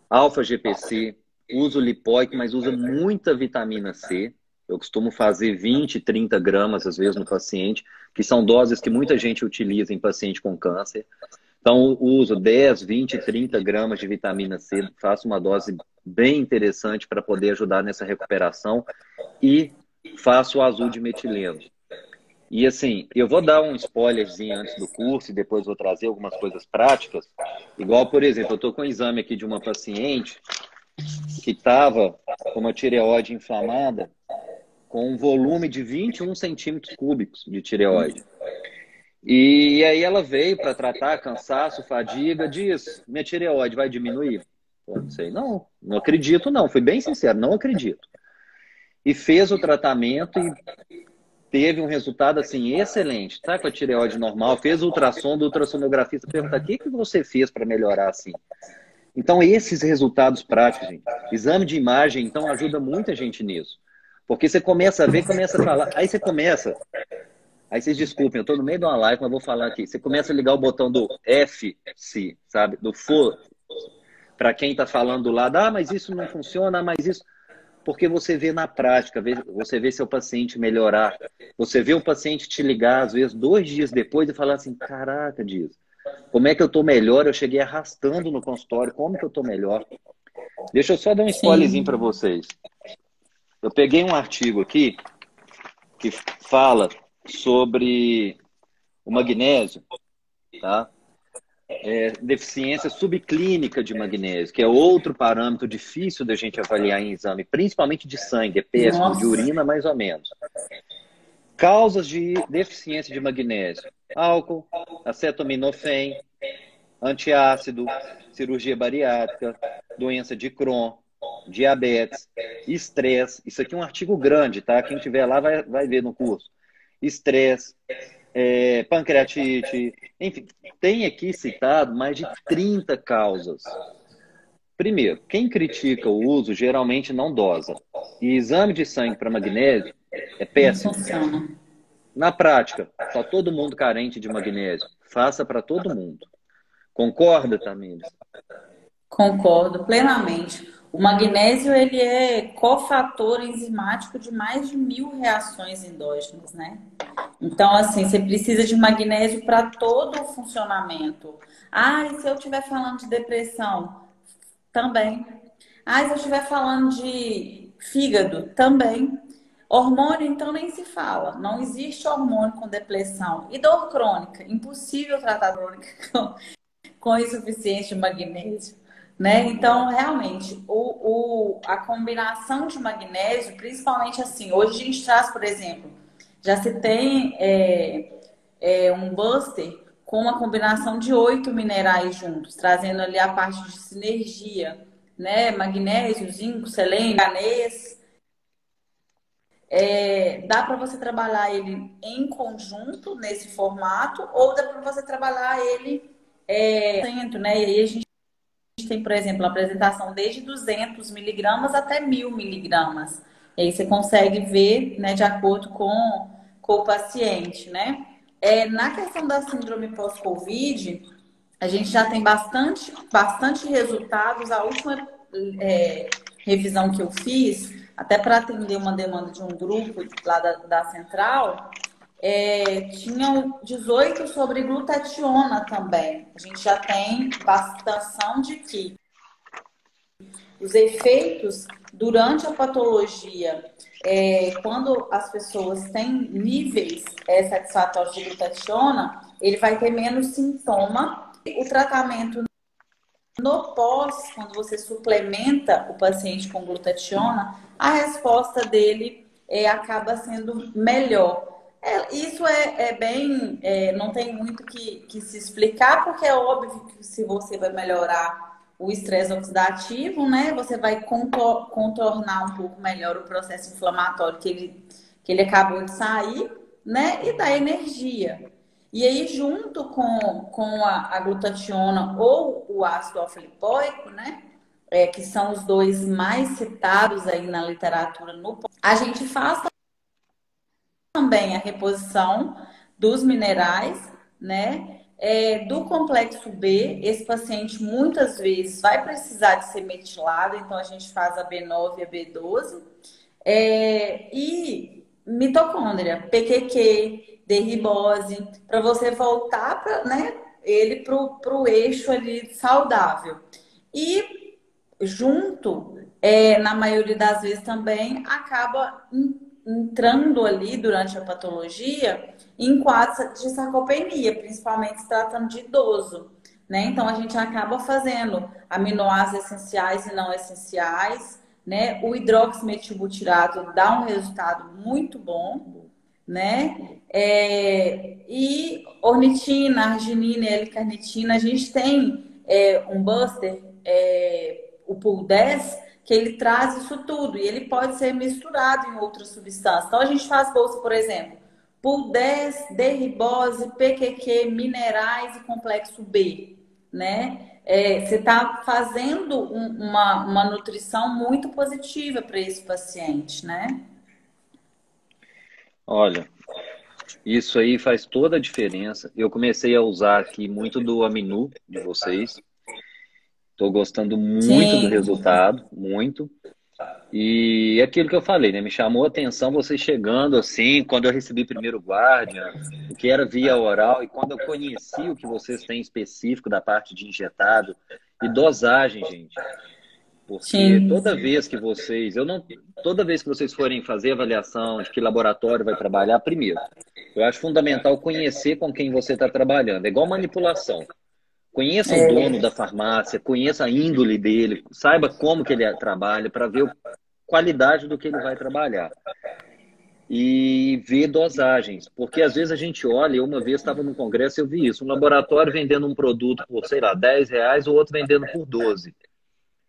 alfa-GPC, uso lipoico, mas uso muita vitamina C. Eu costumo fazer 20, 30 gramas, às vezes, no paciente, que são doses que muita gente utiliza em paciente com câncer. Então, uso 10, 20, 30 gramas de vitamina C, faço uma dose bem interessante para poder ajudar nessa recuperação e faço o azul de metileno. E assim, eu vou dar um spoilerzinho antes do curso e depois vou trazer algumas coisas práticas. Igual, por exemplo, eu estou com um exame aqui de uma paciente que estava com uma tireoide inflamada com um volume de 21 centímetros cúbicos de tireoide. E aí ela veio para tratar cansaço, fadiga, diz, minha tireoide vai diminuir? Pô, não sei, não acredito não, fui bem sincero, não acredito. E fez o tratamento e teve um resultado assim excelente, tá com a tireoide normal, fez ultrassom do ultrassonografista, pergunta o que você fez para melhorar assim? Então esses resultados práticos, gente, exame de imagem, então ajuda muita gente nisso. Porque você começa a ver, começa a falar, aí vocês desculpem, eu estou no meio de uma live, mas vou falar aqui. Você começa a ligar o botão do FC, sabe? Do for, para quem está falando do lado, mas isso não funciona, mas isso... Porque você vê na prática, você vê seu paciente melhorar. Você vê o paciente te ligar, às vezes, 2 dias depois e falar assim, caraca, Dias, como é que eu estou melhor? Eu cheguei arrastando no consultório, como que eu estou melhor? Deixa eu só dar um spoilerzinho para vocês. Eu peguei um artigo aqui que fala sobre o magnésio, tá? Deficiência subclínica de magnésio, que é outro parâmetro difícil da gente avaliar em exame, principalmente de sangue, é péssimo, de Nossa. urina mais ou menos. Causas de deficiência de magnésio: álcool, acetaminofém, antiácido, cirurgia bariátrica, doença de Crohn, diabetes, estresse. Isso aqui é um artigo grande, tá? Quem tiver lá vai ver no curso. Estresse, pancreatite, enfim, tem aqui citado mais de 30 causas. Primeiro, quem critica o uso geralmente não dosa. E exame de sangue para magnésio é Não péssimo. funciona. Na prática, está todo mundo carente de magnésio. Faça para todo mundo. Concorda, Tamires? Concordo plenamente. O magnésio, ele é cofator enzimático de mais de 1.000 reações endógenas, né? Então, assim, você precisa de magnésio para todo o funcionamento. E se eu estiver falando de depressão? Também. Se eu estiver falando de fígado? Também. Hormônio, então, nem se fala. Não existe hormônio com depressão. E dor crônica? Impossível tratar dor crônica com insuficiência de magnésio, né? Então, realmente, a combinação de magnésio, principalmente assim, hoje a gente traz, por exemplo, já se tem um buster com uma combinação de 8 minerais juntos, trazendo ali a parte de sinergia, né? Magnésio, zinco, selênio, manganês. Dá para você trabalhar ele em conjunto nesse formato, ou dá para você trabalhar ele dentro, né? E aí a gente tem, por exemplo, a apresentação desde 200 miligramas até 1000 miligramas. E aí você consegue ver, né, de acordo com o paciente, né? Na questão da síndrome pós-Covid, a gente já tem bastante resultados. A última revisão que eu fiz, até para atender uma demanda de um grupo lá da Central, tinham 18 sobre glutationa também. A gente já tem bastante de que os efeitos durante a patologia, quando as pessoas têm níveis satisfatórios de glutationa, ele vai ter menos sintoma. O tratamento no pós, quando você suplementa o paciente com glutationa, a resposta dele acaba sendo melhor. Isso é bem... não tem muito que se explicar, porque é óbvio que se você vai melhorar o estresse oxidativo, né? Você vai contornar um pouco melhor o processo inflamatório que ele acabou de sair, né? E dá energia. E aí, junto com a glutationa ou o ácido alfa-lipoico, né? Que são os dois mais citados aí na literatura, a gente faz também a reposição dos minerais, né? Do complexo B, esse paciente muitas vezes vai precisar de ser metilado, então a gente faz a B9 e a B12. E mitocôndria, PQQ, derribose, para você voltar ele para o eixo ali saudável. E junto, na maioria das vezes também, acaba entrando ali durante a patologia em quadros de sarcopenia, principalmente se tratando de idoso, né? Então a gente acaba fazendo aminoácidos essenciais e não essenciais, né? O hidroximetilbutirato dá um resultado muito bom, né? E ornitina, arginina, L-carnitina, a gente tem um buster, o Pool 10, que ele traz isso tudo e ele pode ser misturado em outras substâncias. Então a gente faz bolsa, por exemplo, Pool 10, derribose, PQQ, minerais e complexo B, né? Você está fazendo uma nutrição muito positiva para esse paciente, né? Olha, isso aí faz toda a diferença. Eu comecei a usar aqui muito do Aminu de vocês. Estou gostando muito do Sim, resultado, muito. E aquilo que eu falei, né? Me chamou a atenção você chegando assim, quando eu recebi primeiro o Guardian, o que era via oral, e quando eu conheci o que vocês têm específico da parte de injetado e dosagem, gente. Porque sim. toda vez que vocês forem fazer avaliação de que laboratório vai trabalhar, primeiro, eu acho fundamental conhecer com quem você está trabalhando. É igual manipulação. Conheça o dono da farmácia, conheça a índole dele, saiba como que ele trabalha para ver a qualidade do que ele vai trabalhar. E ver dosagens, porque às vezes a gente olha, eu uma vez estava num congresso e eu vi isso, um laboratório vendendo um produto por, sei lá, R$ 10, o outro vendendo por 12.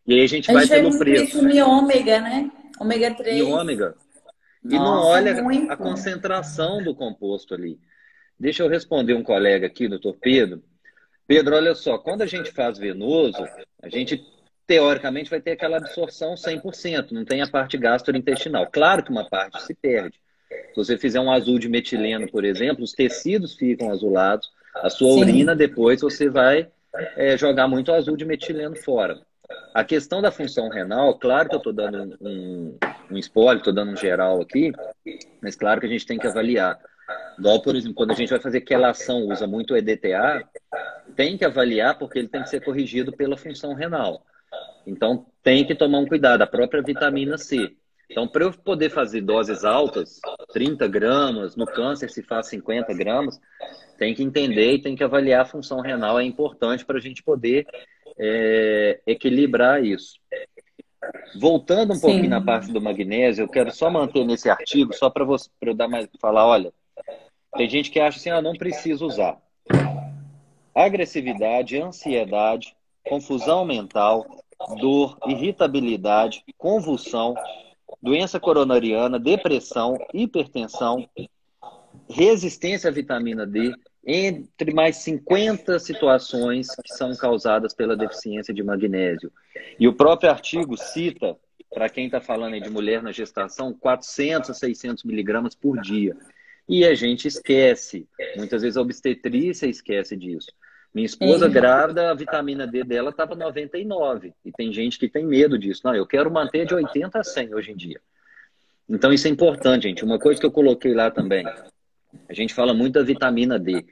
E aí a gente A vai gente vê pelo muito isso preço. em ômega, né? Ômega Em 3. ômega. E não Nossa, olha a muito. concentração do composto ali. Deixa eu responder um colega aqui, doutor Pedro. Pedro, olha só, quando a gente faz venoso, a gente teoricamente vai ter aquela absorção 100%, não tem a parte gastrointestinal. Claro que uma parte se perde. Se você fizer um azul de metileno, por exemplo, os tecidos ficam azulados, a sua urina Sim, depois você vai jogar muito azul de metileno fora. A questão da função renal, claro que eu estou dando um spoiler, estou dando um geral aqui, mas claro que a gente tem que avaliar. Igual, por exemplo, quando a gente vai fazer quelação, usa muito EDTA, tem que avaliar porque ele tem que ser corrigido pela função renal. Então, tem que tomar um cuidado. A própria vitamina C. Então, para eu poder fazer doses altas, 30 gramas, no câncer se faz 50 gramas, tem que entender e tem que avaliar a função renal, é importante para a gente poder equilibrar isso. Voltando um pouquinho na Sim. parte do magnésio, eu quero só manter nesse artigo, só para eu dar mais, falar, olha, tem gente que acha assim, não precisa usar. Agressividade, ansiedade, confusão mental, dor, irritabilidade, convulsão, doença coronariana, depressão, hipertensão, resistência à vitamina D, entre mais 50 situações que são causadas pela deficiência de magnésio. E o próprio artigo cita, para quem está falando aí de mulher na gestação, 400 a 600 miligramas por dia. E a gente esquece. Muitas vezes a obstetrícia esquece disso. Minha esposa Sim. grávida, a vitamina D dela estava 99. E tem gente que tem medo disso. Não, eu quero manter de 80 a 100 hoje em dia. Então isso é importante, gente. Uma coisa que eu coloquei lá também. A gente fala muito da vitamina D.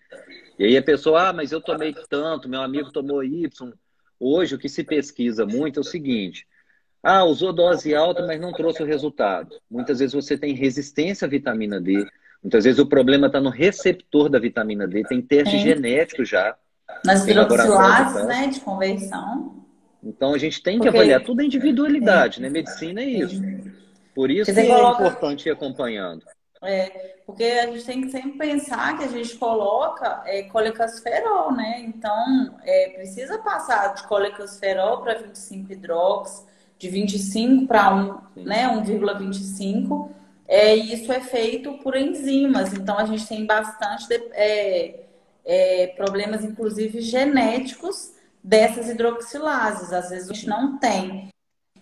E aí a pessoa, mas eu tomei tanto, meu amigo tomou Y. Hoje o que se pesquisa muito é o seguinte. Usou dose alta, mas não trouxe o resultado. Muitas vezes você tem resistência à vitamina D. Muitas vezes o problema está no receptor da vitamina D. Tem teste Sim. genético já. Nas Tem laboratório que hidroxilases, faz. né, de conversão. Então a gente tem que avaliar. Porque, Tudo é individualidade, né? Medicina é isso. sim. Por isso Porque que você é coloca. importante ir acompanhando. Porque a gente tem que sempre pensar que a gente coloca colecalciferol, né? Então, precisa passar de colecalciferol para 25-hidrox, de 25 para 1, Sim. né, 1,25. E isso é feito por enzimas. Então, a gente tem bastante problemas, inclusive genéticos, dessas hidroxilases. Às vezes a gente não tem.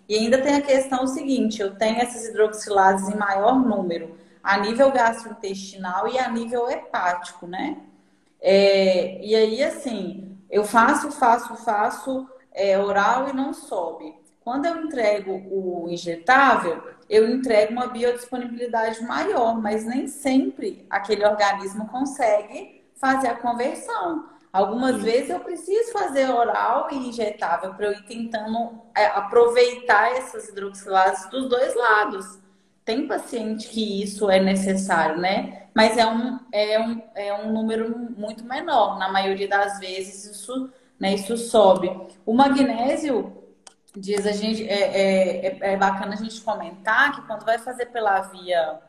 E ainda tem a questão seguinte, eu tenho essas hidroxilases em maior número, a nível gastrointestinal e a nível hepático, né? E aí, assim, eu faço oral e não sobe. Quando eu entrego o injetável, eu entrego uma biodisponibilidade maior, mas nem sempre aquele organismo consegue fazer a conversão. Algumas Sim. vezes eu preciso fazer oral e injetável para eu ir tentando aproveitar essas hidroxilases dos dois lados. Tem paciente que isso é necessário, né? Mas é um número muito menor. Na maioria das vezes isso, né, isso sobe. O magnésio, diz a gente, é bacana a gente comentar que quando vai fazer pela via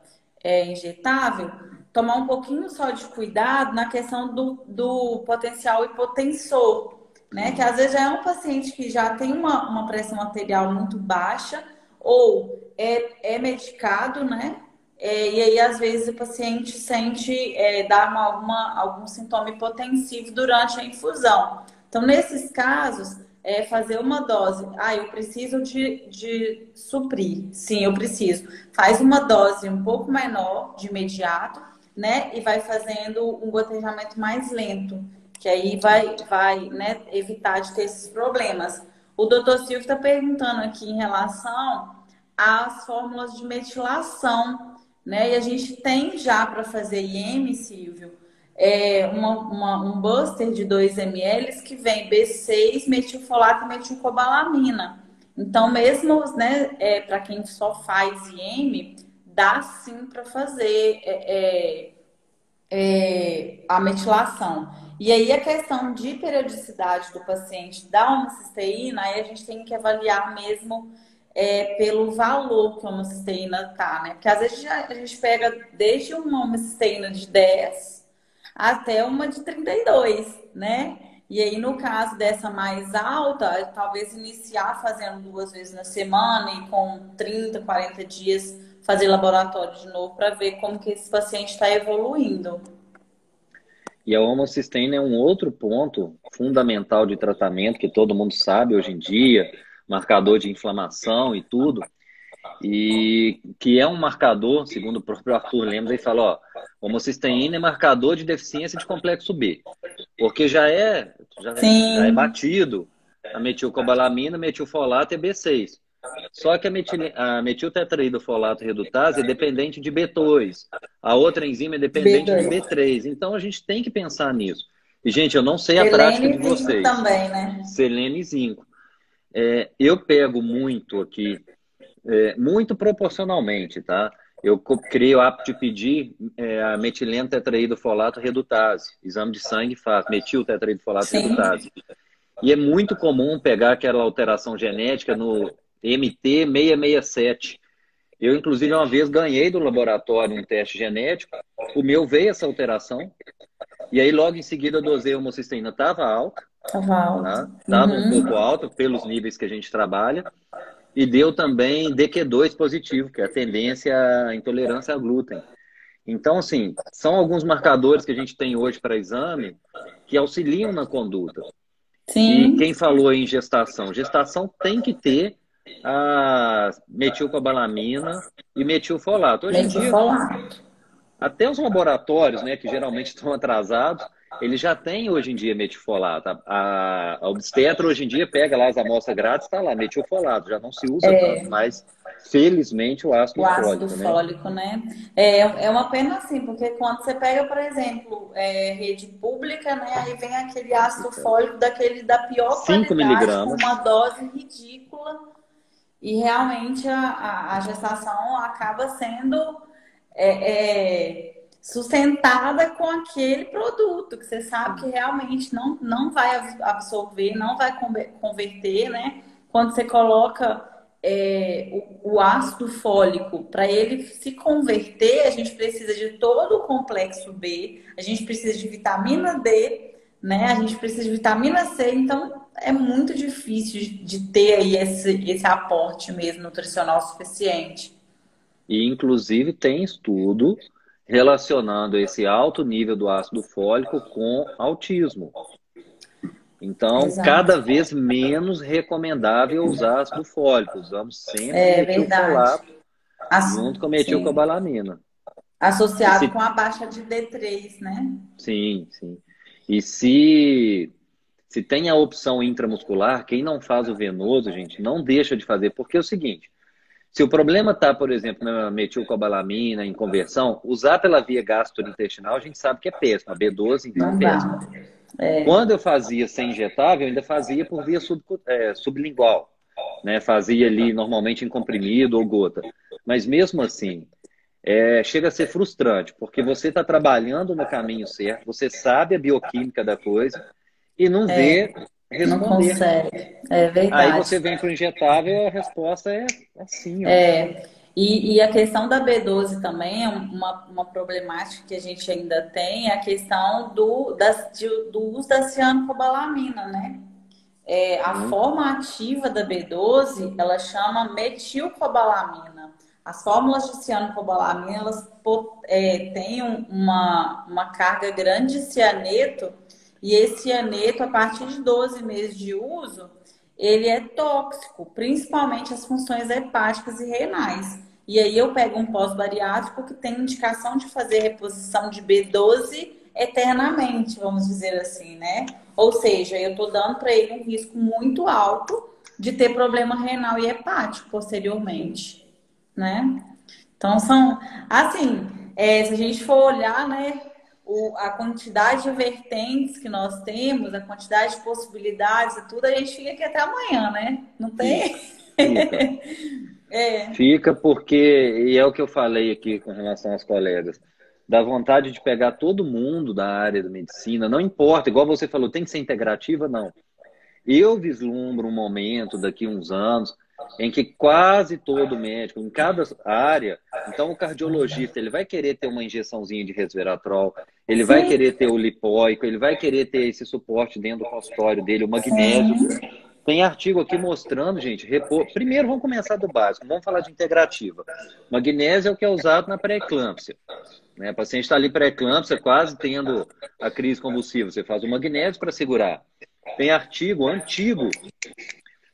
injetável, tomar um pouquinho só de cuidado na questão do potencial hipotensor, né? Que às vezes já é um paciente que já tem uma pressão arterial muito baixa ou é medicado, né? E aí, às vezes, o paciente sente dar algum sintoma hipotensivo durante a infusão. Então, nesses casos, fazer uma dose. Eu preciso de suprir. Sim, eu preciso. Faz uma dose um pouco menor de imediato, né? E vai fazendo um gotejamento mais lento, que aí vai, né, evitar de ter esses problemas. O doutor Silvio está perguntando aqui em relação às fórmulas de metilação, né? E a gente tem já para fazer IM, Silvio, um buster de 2 ml que vem B6, metilfolato e metilcobalamina. Então, mesmo, né, para quem só faz IM, dá sim para fazer a metilação. E aí a questão de periodicidade do paciente da homocisteína, aí a gente tem que avaliar mesmo pelo valor que a homocisteína tá, né? Porque às vezes a gente pega desde uma homocisteína de 10 até uma de 32, né? E aí, no caso dessa mais alta, talvez iniciar fazendo 2 vezes na semana e com 30, 40 dias fazer laboratório de novo para ver como que esse paciente está evoluindo. E a homocisteína é um outro ponto fundamental de tratamento que todo mundo sabe hoje em dia, marcador de inflamação e tudo, e que é um marcador, segundo o próprio Arthur Lemos, ele fala, homocisteína é marcador de deficiência de complexo B, porque já é Sim, batido a metilcobalamina, metilfolato e B6. Só que a metiltetraidrofolato redutase é dependente de B2. A outra enzima é dependente de B2. B3. Então a gente tem que pensar nisso. E, gente, eu não sei a prática Selênio de e zinco vocês. também, né? Selênio e zinco. Eu pego muito aqui Muito proporcionalmente, tá? Eu criei o hábito de pedir a metileno tetraído folato redutase. Exame de sangue faz, metil tetraído folato Sim. redutase. E é muito comum pegar aquela alteração genética no MT667. Eu, inclusive, uma vez ganhei do laboratório um teste genético, o meu veio essa alteração, e aí logo em seguida eu dosei a homocisteína, estava alta, Tava alto. tá? Estava um pouco Uhum. alta pelos níveis que a gente trabalha, e deu também DQ2 positivo, que é a tendência à intolerância a glúten. Então, assim, são alguns marcadores que a gente tem hoje para exame que auxiliam na conduta. E Sim, quem falou em gestação? Gestação tem que ter a metilcobalamina e metilfolato. Hoje em dia, metifolate. até os laboratórios, né, que geralmente estão atrasados, eles já têm hoje em dia metilfolato. A obstetra hoje em dia pega lá as amostras grátis, está lá, metilfolato. Já não se usa tanto, mas felizmente o ácido O ácido fólico, né? fólico, né? É uma pena assim, porque quando você pega, por exemplo, rede pública, né? Aí vem aquele ácido fólico daquele da pior 5 qualidade, com miligramas. uma dose ridícula, e realmente a gestação acaba sendo sustentada com aquele produto, que você sabe que realmente não vai absorver, não vai converter, né? Quando você coloca o ácido fólico, para ele se converter, a gente precisa de todo o complexo B, a gente precisa de vitamina D, né? A gente precisa de vitamina C, então é muito difícil de ter aí esse aporte mesmo nutricional suficiente. E, inclusive, tem estudo relacionando esse alto nível do ácido fólico com autismo. Então, Exato. cada vez menos recomendável usar ácido fólico. Usamos sempre É verdade. metilfolato junto com a Sim. metilcobalamina. E Associado se, com a baixa de D3, né? sim, sim. E se tem a opção intramuscular, quem não faz o venoso, gente, não deixa de fazer, porque é o seguinte, se o problema está, por exemplo, na metilcobalamina, em conversão, usar pela via gastrointestinal, a gente sabe que é péssimo. A B12, então, Não péssimo. dá. É, Quando eu fazia sem injetável, eu ainda fazia por via sublingual, né? Fazia ali normalmente em comprimido ou gota. Mas mesmo assim, chega a ser frustrante, porque você está trabalhando no caminho certo, você sabe a bioquímica da coisa e não vê não responder. consegue. É Aí verdade. você vem para o injetável e a resposta é assim, ó. E a questão da B12 também é uma problemática que a gente ainda tem, é a questão do uso da cianocobalamina, né? A Hum. forma ativa da B12, ela chama metilcobalamina. As fórmulas de cianocobalamina, elas têm uma carga grande de cianeto, e esse cianeto, a partir de 12 meses de uso, ele é tóxico, principalmente as funções hepáticas e renais. E aí eu pego um pós-bariátrico que tem indicação de fazer reposição de B12 eternamente, vamos dizer assim, né? Ou seja, eu estou dando para ele um risco muito alto de ter problema renal e hepático posteriormente, né? Então são, assim, se a gente for olhar, né, a quantidade de vertentes que nós temos, a quantidade de possibilidades e tudo, a gente fica aqui até amanhã, né? Não tem? Fica, fica. Fica porque, e é o que eu falei aqui com relação aos colegas, dá vontade de pegar todo mundo da área da medicina, não importa, igual você falou, tem que ser integrativa, não. Eu vislumbro um momento daqui a uns anos em que quase todo médico, em cada área, então o cardiologista, ele vai querer ter uma injeçãozinha de resveratrol, ele vai Sim, querer ter o lipóico, ele vai querer ter esse suporte dentro do consultório dele, o magnésio. sim, Tem artigo aqui mostrando, gente, primeiro vamos começar do básico, vamos falar de integrativa. Magnésio é o que é usado na pré-eclâmpsia. Né? O paciente está ali pré-eclâmpsia, quase tendo a crise convulsiva. Você faz o magnésio para segurar. Tem artigo antigo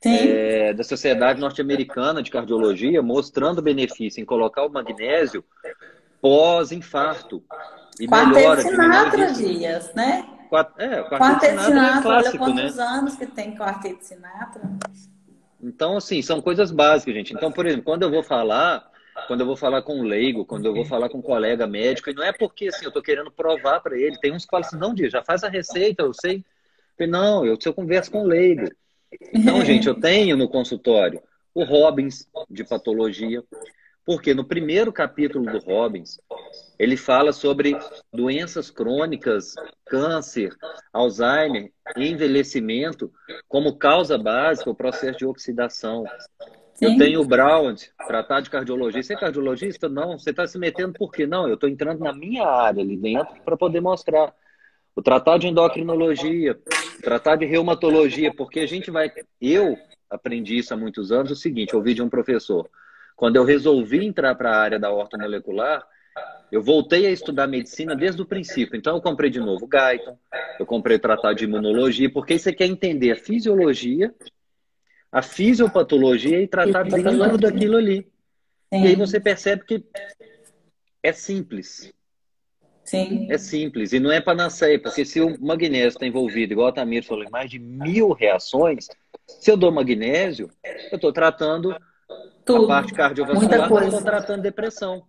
sim. da Sociedade Norte-Americana de Cardiologia mostrando o benefício em colocar o magnésio pós-infarto. E Quarteto melhora, diminui o Sinatra, risco. Dias, né? O quarteto Quarteto Sinatra é Sinatra, olha clássico, quantos né? anos que tem Quarteto Sinatra. Então, assim, são coisas básicas, gente. Então, por exemplo, quando eu vou falar com um leigo, quando eu vou falar com um colega médico, e não é porque assim, eu estou querendo provar para ele, tem uns que falam assim, não, Dia, já faz a receita, eu sei. Eu falei, não, se eu converso com um leigo. Então, gente, eu tenho no consultório o Robbins de patologia, porque no primeiro capítulo do Robbins, ele fala sobre doenças crônicas, câncer, Alzheimer e envelhecimento como causa básica, o processo de oxidação. Eu tenho o Sim, Brown, tratar de cardiologia. Você é cardiologista? Não. Você está se metendo por quê? Não, eu estou entrando na minha área ali dentro para poder mostrar. O tratado de endocrinologia, o tratado de reumatologia, porque a gente vai... Eu aprendi isso há muitos anos, o seguinte, eu ouvi de um professor. Quando eu resolvi entrar para a área da ortomolecular, eu voltei a estudar medicina desde o princípio. Então, eu comprei de novo o Guyton, eu comprei o tratado de imunologia, porque você quer entender a fisiologia, a fisiopatologia e tratar dentro daquilo ali. E aí você sim, percebe que é simples. É sim. simples. E não é panaceia, porque se o magnésio está envolvido, igual a Tamir falou, em mais de 1000 reações, se eu dou magnésio, eu estou tratando a Tudo. parte Muita cardiovascular, mas estou coisa. tratando depressão.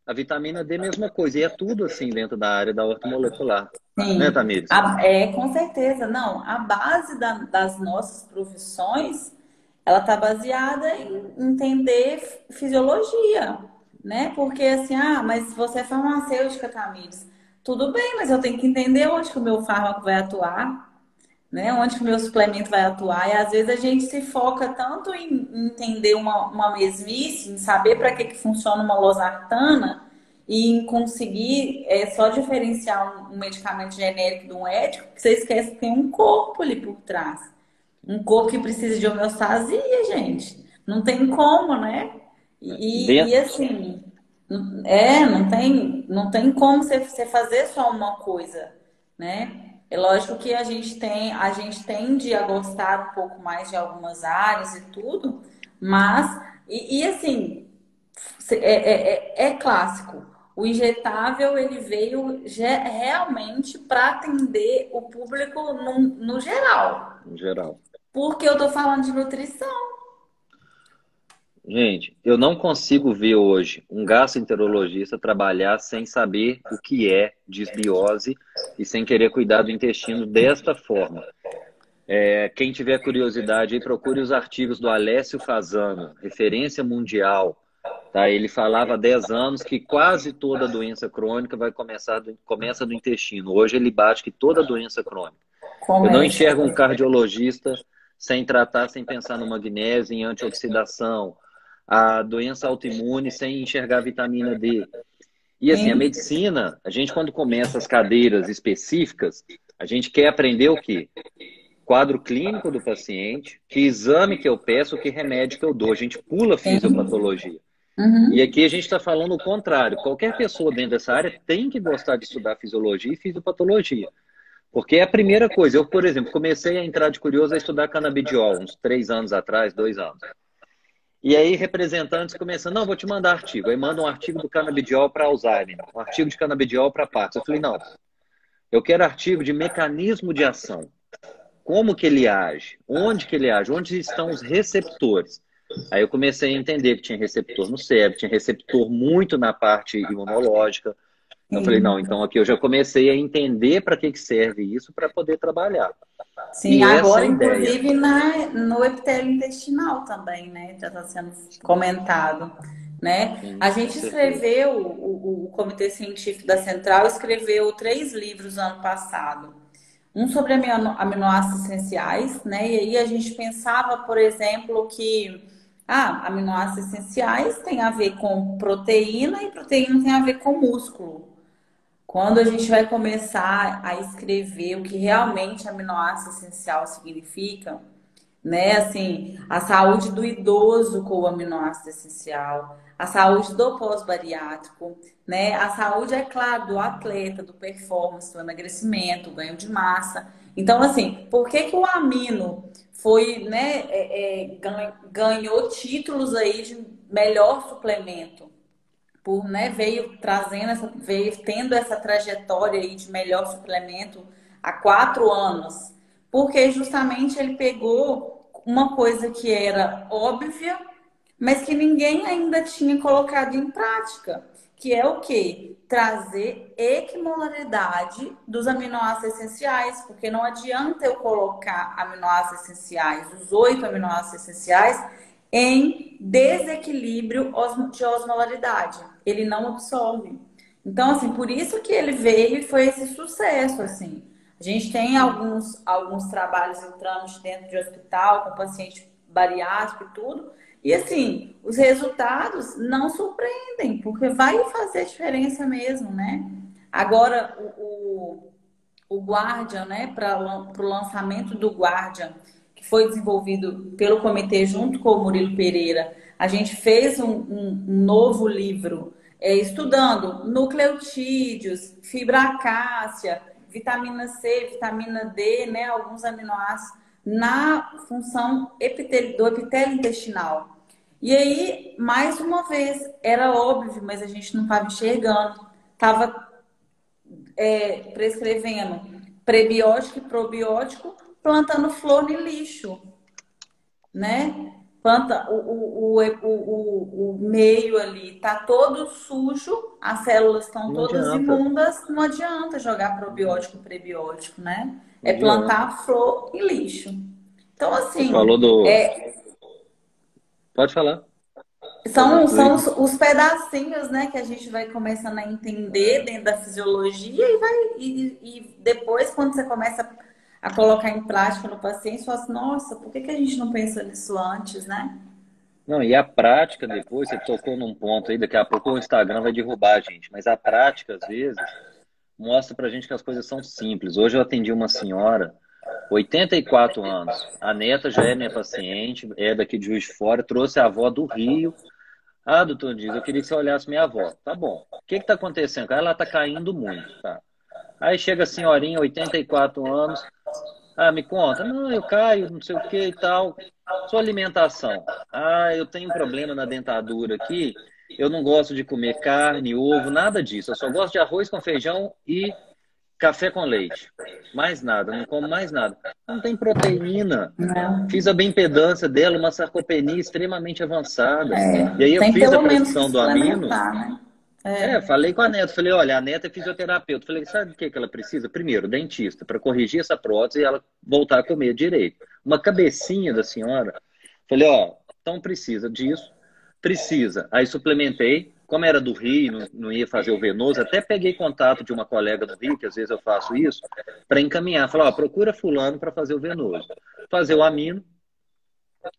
A vitamina D, mesma coisa. E é tudo assim dentro da área da ortomolecular. Né, Sim, Tamires? com certeza. Não, a base das nossas profissões, ela está baseada em entender fisiologia, né? Porque assim, mas você é farmacêutica, Tamires. Tudo bem, mas eu tenho que entender onde que o meu fármaco vai atuar, né? Onde que o meu suplemento vai atuar. E às vezes a gente se foca tanto em entender uma mesmice, em saber para que funciona uma losartana e em conseguir só diferenciar um medicamento genérico de um ético, que você esquece que tem um corpo ali por trás. Um corpo que precisa de homeostasia, gente. Não tem como, né? E Dentro, assim, não tem como você fazer só uma coisa, né? É lógico que a gente tende a gostar um pouco mais de algumas áreas e tudo, mas, assim, é clássico. O injetável, ele veio realmente para atender o público no geral. em geral. Porque eu tô falando de nutrição. Gente, eu não consigo ver hoje um gastroenterologista trabalhar sem saber o que é disbiose e sem querer cuidar do intestino desta forma. Quem tiver curiosidade, aí procure os artigos do Alessio Fasano, referência mundial. Tá? Ele falava há 10 anos que quase toda doença crônica começa do intestino. Hoje ele bate que toda doença crônica. Eu não Começa. enxergo um cardiologista sem tratar, sem pensar no magnésio, em antioxidação, a doença autoimune sem enxergar a vitamina D. E assim, a Sim, medicina, a gente quando começa as cadeiras específicas, a gente quer aprender o quê? Quadro clínico do paciente, que exame que eu peço, que remédio que eu dou. A gente pula a sim. fisiopatologia. E Uhum. aqui a gente está falando o contrário. Qualquer pessoa dentro dessa área tem que gostar de estudar fisiologia e fisiopatologia. Porque é a primeira coisa. Eu, por exemplo, comecei a entrar de curioso a estudar canabidiol, uns 3 anos atrás, 2 anos. E aí, representantes começam, não, vou te mandar artigo. Aí manda um artigo do canabidiol para Alzheimer, um artigo de canabidiol para Parkinson. Eu falei, não, eu quero artigo de mecanismo de ação. Como que ele age? Onde que ele age? Onde estão os receptores? Aí eu comecei a entender que tinha receptor no cérebro, tinha receptor muito na parte imunológica. Eu falei, não, Sim. então aqui eu já comecei a entender para que serve isso para poder trabalhar. Sim, E essa é agora, a ideia. inclusive, no epitélio intestinal também, né? Já está sendo comentado, né? A Sim, com gente certeza. escreveu, o Comitê Científico da Central escreveu 3 livros ano passado. Um sobre aminoácidos essenciais, né? E aí a gente pensava, por exemplo, que aminoácidos essenciais tem a ver com proteína e proteína tem a ver com músculo. Quando a gente vai começar a escrever o que realmente aminoácido essencial significa, né? Assim, a saúde do idoso com o aminoácido essencial, a saúde do pós-bariátrico, né? A saúde, é claro, do atleta, do performance, do emagrecimento, do ganho de massa. Então, assim, por que que o amino foi, né, ganhou títulos aí de melhor suplemento? Veio tendo essa trajetória aí de melhor suplemento há 4 anos, porque justamente ele pegou uma coisa que era óbvia, mas que ninguém ainda tinha colocado em prática, que é o quê? Trazer equimolaridade dos aminoácidos essenciais, porque não adianta eu colocar aminoácidos essenciais, os 8 aminoácidos essenciais, em desequilíbrio de osmolaridade. Ele não absorve. Então, assim, por isso que ele veio e foi esse sucesso, assim. A gente tem alguns trabalhos entrando dentro de hospital com paciente bariátrico e tudo. E, assim, os resultados não surpreendem, porque vai fazer diferença mesmo, né? Agora, o Guardian, né, para o lançamento do Guardian, que foi desenvolvido pelo comitê junto com o Murilo Pereira, a gente fez um novo livro estudando nucleotídeos, fibra acácia, vitamina C, vitamina D, né, alguns aminoácidos na função do epitélio intestinal. E aí, mais uma vez, era óbvio, mas a gente não estava enxergando. Estava prescrevendo prebiótico e probiótico, plantando flor no lixo, né? Planta o meio ali tá todo sujo, as células estão Não todas adianta. imundas, não adianta jogar probiótico, prebiótico, né? Não É adianta. plantar flor e lixo. Então, Você falou assim, do. Pode falar. Pode são concluir. os pedacinhos, né, que a gente vai começando a entender dentro da fisiologia e depois, quando você começa a colocar em prática no paciente, você fala assim, nossa, por que a gente não pensou nisso antes, né? Não, e a prática depois, você tocou num ponto aí, daqui a pouco o Instagram vai derrubar a gente, mas a prática, às vezes, mostra pra gente que as coisas são simples. Hoje eu atendi uma senhora, 84 anos, a neta já é minha paciente, é daqui de Juiz de Fora, trouxe a avó do Rio. Ah, doutor Dias, eu queria que você olhasse minha avó. Tá bom. O que que tá acontecendo? Ela tá caindo muito, tá? Aí chega a senhorinha, 84 anos, ah, me conta. Não, eu caio, não sei o que e tal. Sua alimentação. Ah, eu tenho um problema na dentadura aqui. Eu não gosto de comer carne, ovo, nada disso. Eu só gosto de arroz com feijão e café com leite. Mais nada, não como mais nada. Não tem proteína. Fiz a bioimpedância dela, uma sarcopenia extremamente avançada. E aí eu Tem fiz a pelo menos que prescrição do amino. suplementar, né? Falei com a neta, falei, olha, a neta é fisioterapeuta. Falei, sabe o que que ela precisa? Primeiro, dentista, para corrigir essa prótese e ela voltar a comer direito. Uma cabecinha da senhora. Falei, ó, então precisa disso, precisa. Aí suplementei, como era do Rio, não ia fazer o venoso, até peguei contato de uma colega do Rio, que às vezes eu faço isso, para encaminhar. Falei, ó, procura fulano para fazer o venoso. Fazer o amino.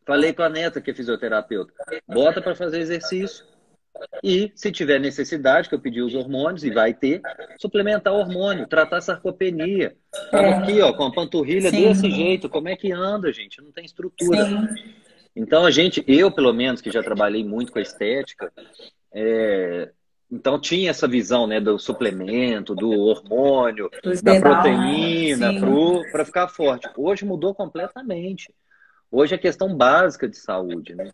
Falei com a neta, que é fisioterapeuta, bota para fazer exercício. E, se tiver necessidade, que eu pedi os hormônios, e vai ter, suplementar hormônio, tratar sarcopenia. Tava aqui, ó, com a panturrilha desse Sim, jeito. Como é que anda, gente? Não tem estrutura. sim. Então, eu, pelo menos, que já trabalhei muito com a estética, então tinha essa visão, né, do suplemento, do hormônio, Do da geral, né? proteína, Sim. para ficar forte. Hoje mudou completamente. Hoje é questão básica de saúde, né?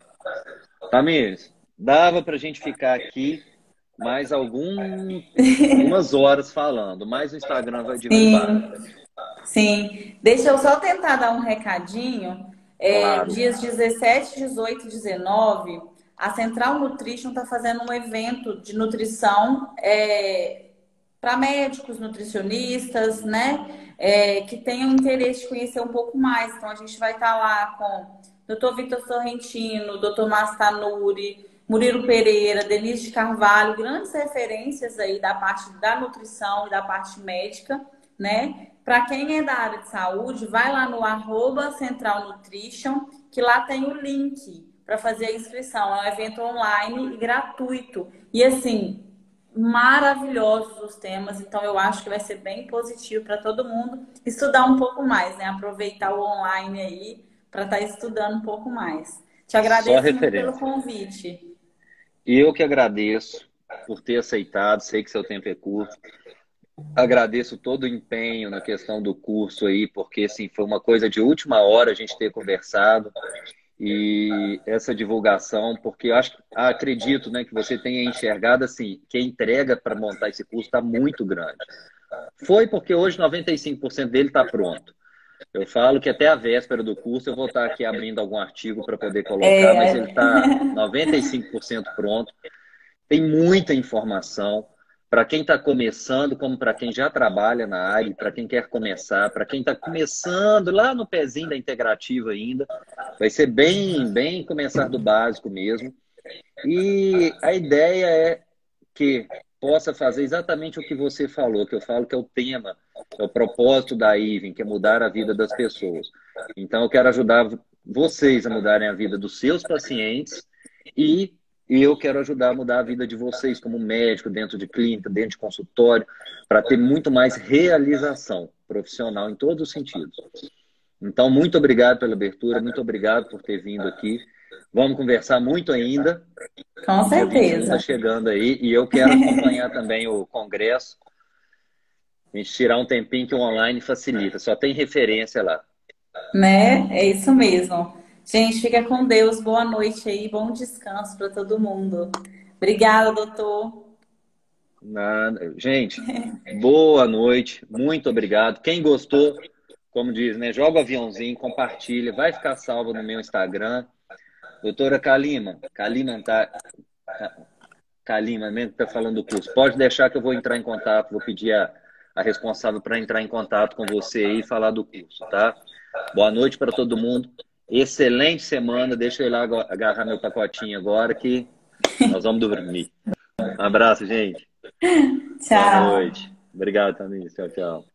Tamires, dava para a gente ficar aqui mais algumas horas falando, mas o Instagram vai derrubar. Sim, sim. Deixa eu só tentar dar um recadinho. Claro. Dias 17, 18 e 19, a Central Nutrition está fazendo um evento de nutrição para médicos, nutricionistas, né? Que tenham interesse de conhecer um pouco mais. Então, a gente vai estar lá com o Dr. Vitor Sorrentino, Dr. Márcio Tanuri, Murilo Pereira, Denise de Carvalho, grandes referências aí da parte da nutrição e da parte médica, né? Para quem é da área de saúde, vai lá no @Central Nutrition, que lá tem o link para fazer a inscrição. É um evento online e gratuito. E assim, maravilhosos os temas, então eu acho que vai ser bem positivo para todo mundo estudar um pouco mais, né? Aproveitar o online aí para estar estudando um pouco mais. Te Só agradeço muito pelo referência. convite. E eu que agradeço por ter aceitado, sei que seu tempo é curto. Agradeço todo o empenho na questão do curso aí, porque assim, foi uma coisa de última hora a gente ter conversado. E essa divulgação, porque eu acredito, né, que você tenha enxergado assim, que a entrega para montar esse curso está muito grande. Foi porque hoje 95% dele está pronto. Eu falo que até a véspera do curso eu vou estar aqui abrindo algum artigo para poder colocar, mas ele está 95% pronto. Tem muita informação, para quem está começando, como para quem já trabalha na área, para quem quer começar, para quem está começando lá no pezinho da integrativa ainda. Vai ser bem começar do básico mesmo. E a ideia é que possa fazer exatamente o que você falou, que eu falo que é o tema, é o propósito da IVEN, que é mudar a vida das pessoas. Então, eu quero ajudar vocês a mudarem a vida dos seus pacientes e eu quero ajudar a mudar a vida de vocês como médico, dentro de clínica, dentro de consultório, para ter muito mais realização profissional em todos os sentidos. Então, muito obrigado pela abertura, muito obrigado por ter vindo aqui. Vamos conversar muito ainda. Com certeza. Está chegando aí e eu quero acompanhar também o congresso. A gente tirar um tempinho que o online facilita, só tem referência lá. Né? É isso mesmo. Gente, fica com Deus. Boa noite aí, bom descanso para todo mundo. Obrigada, doutor. Nada. Gente, boa noite, muito obrigado. Quem gostou, como diz, né? Joga o aviãozinho, compartilha, vai ficar salvo no meu Instagram. Doutora Kalima mesmo que está falando do curso. Pode deixar que eu vou entrar em contato, vou pedir a responsável para entrar em contato com você aí e falar do curso, tá? Boa noite para todo mundo. Excelente semana. Deixa eu ir lá agarrar meu pacotinho agora que nós vamos dormir. Um abraço, gente. Tchau. Boa noite. Obrigado também. Tchau, tchau.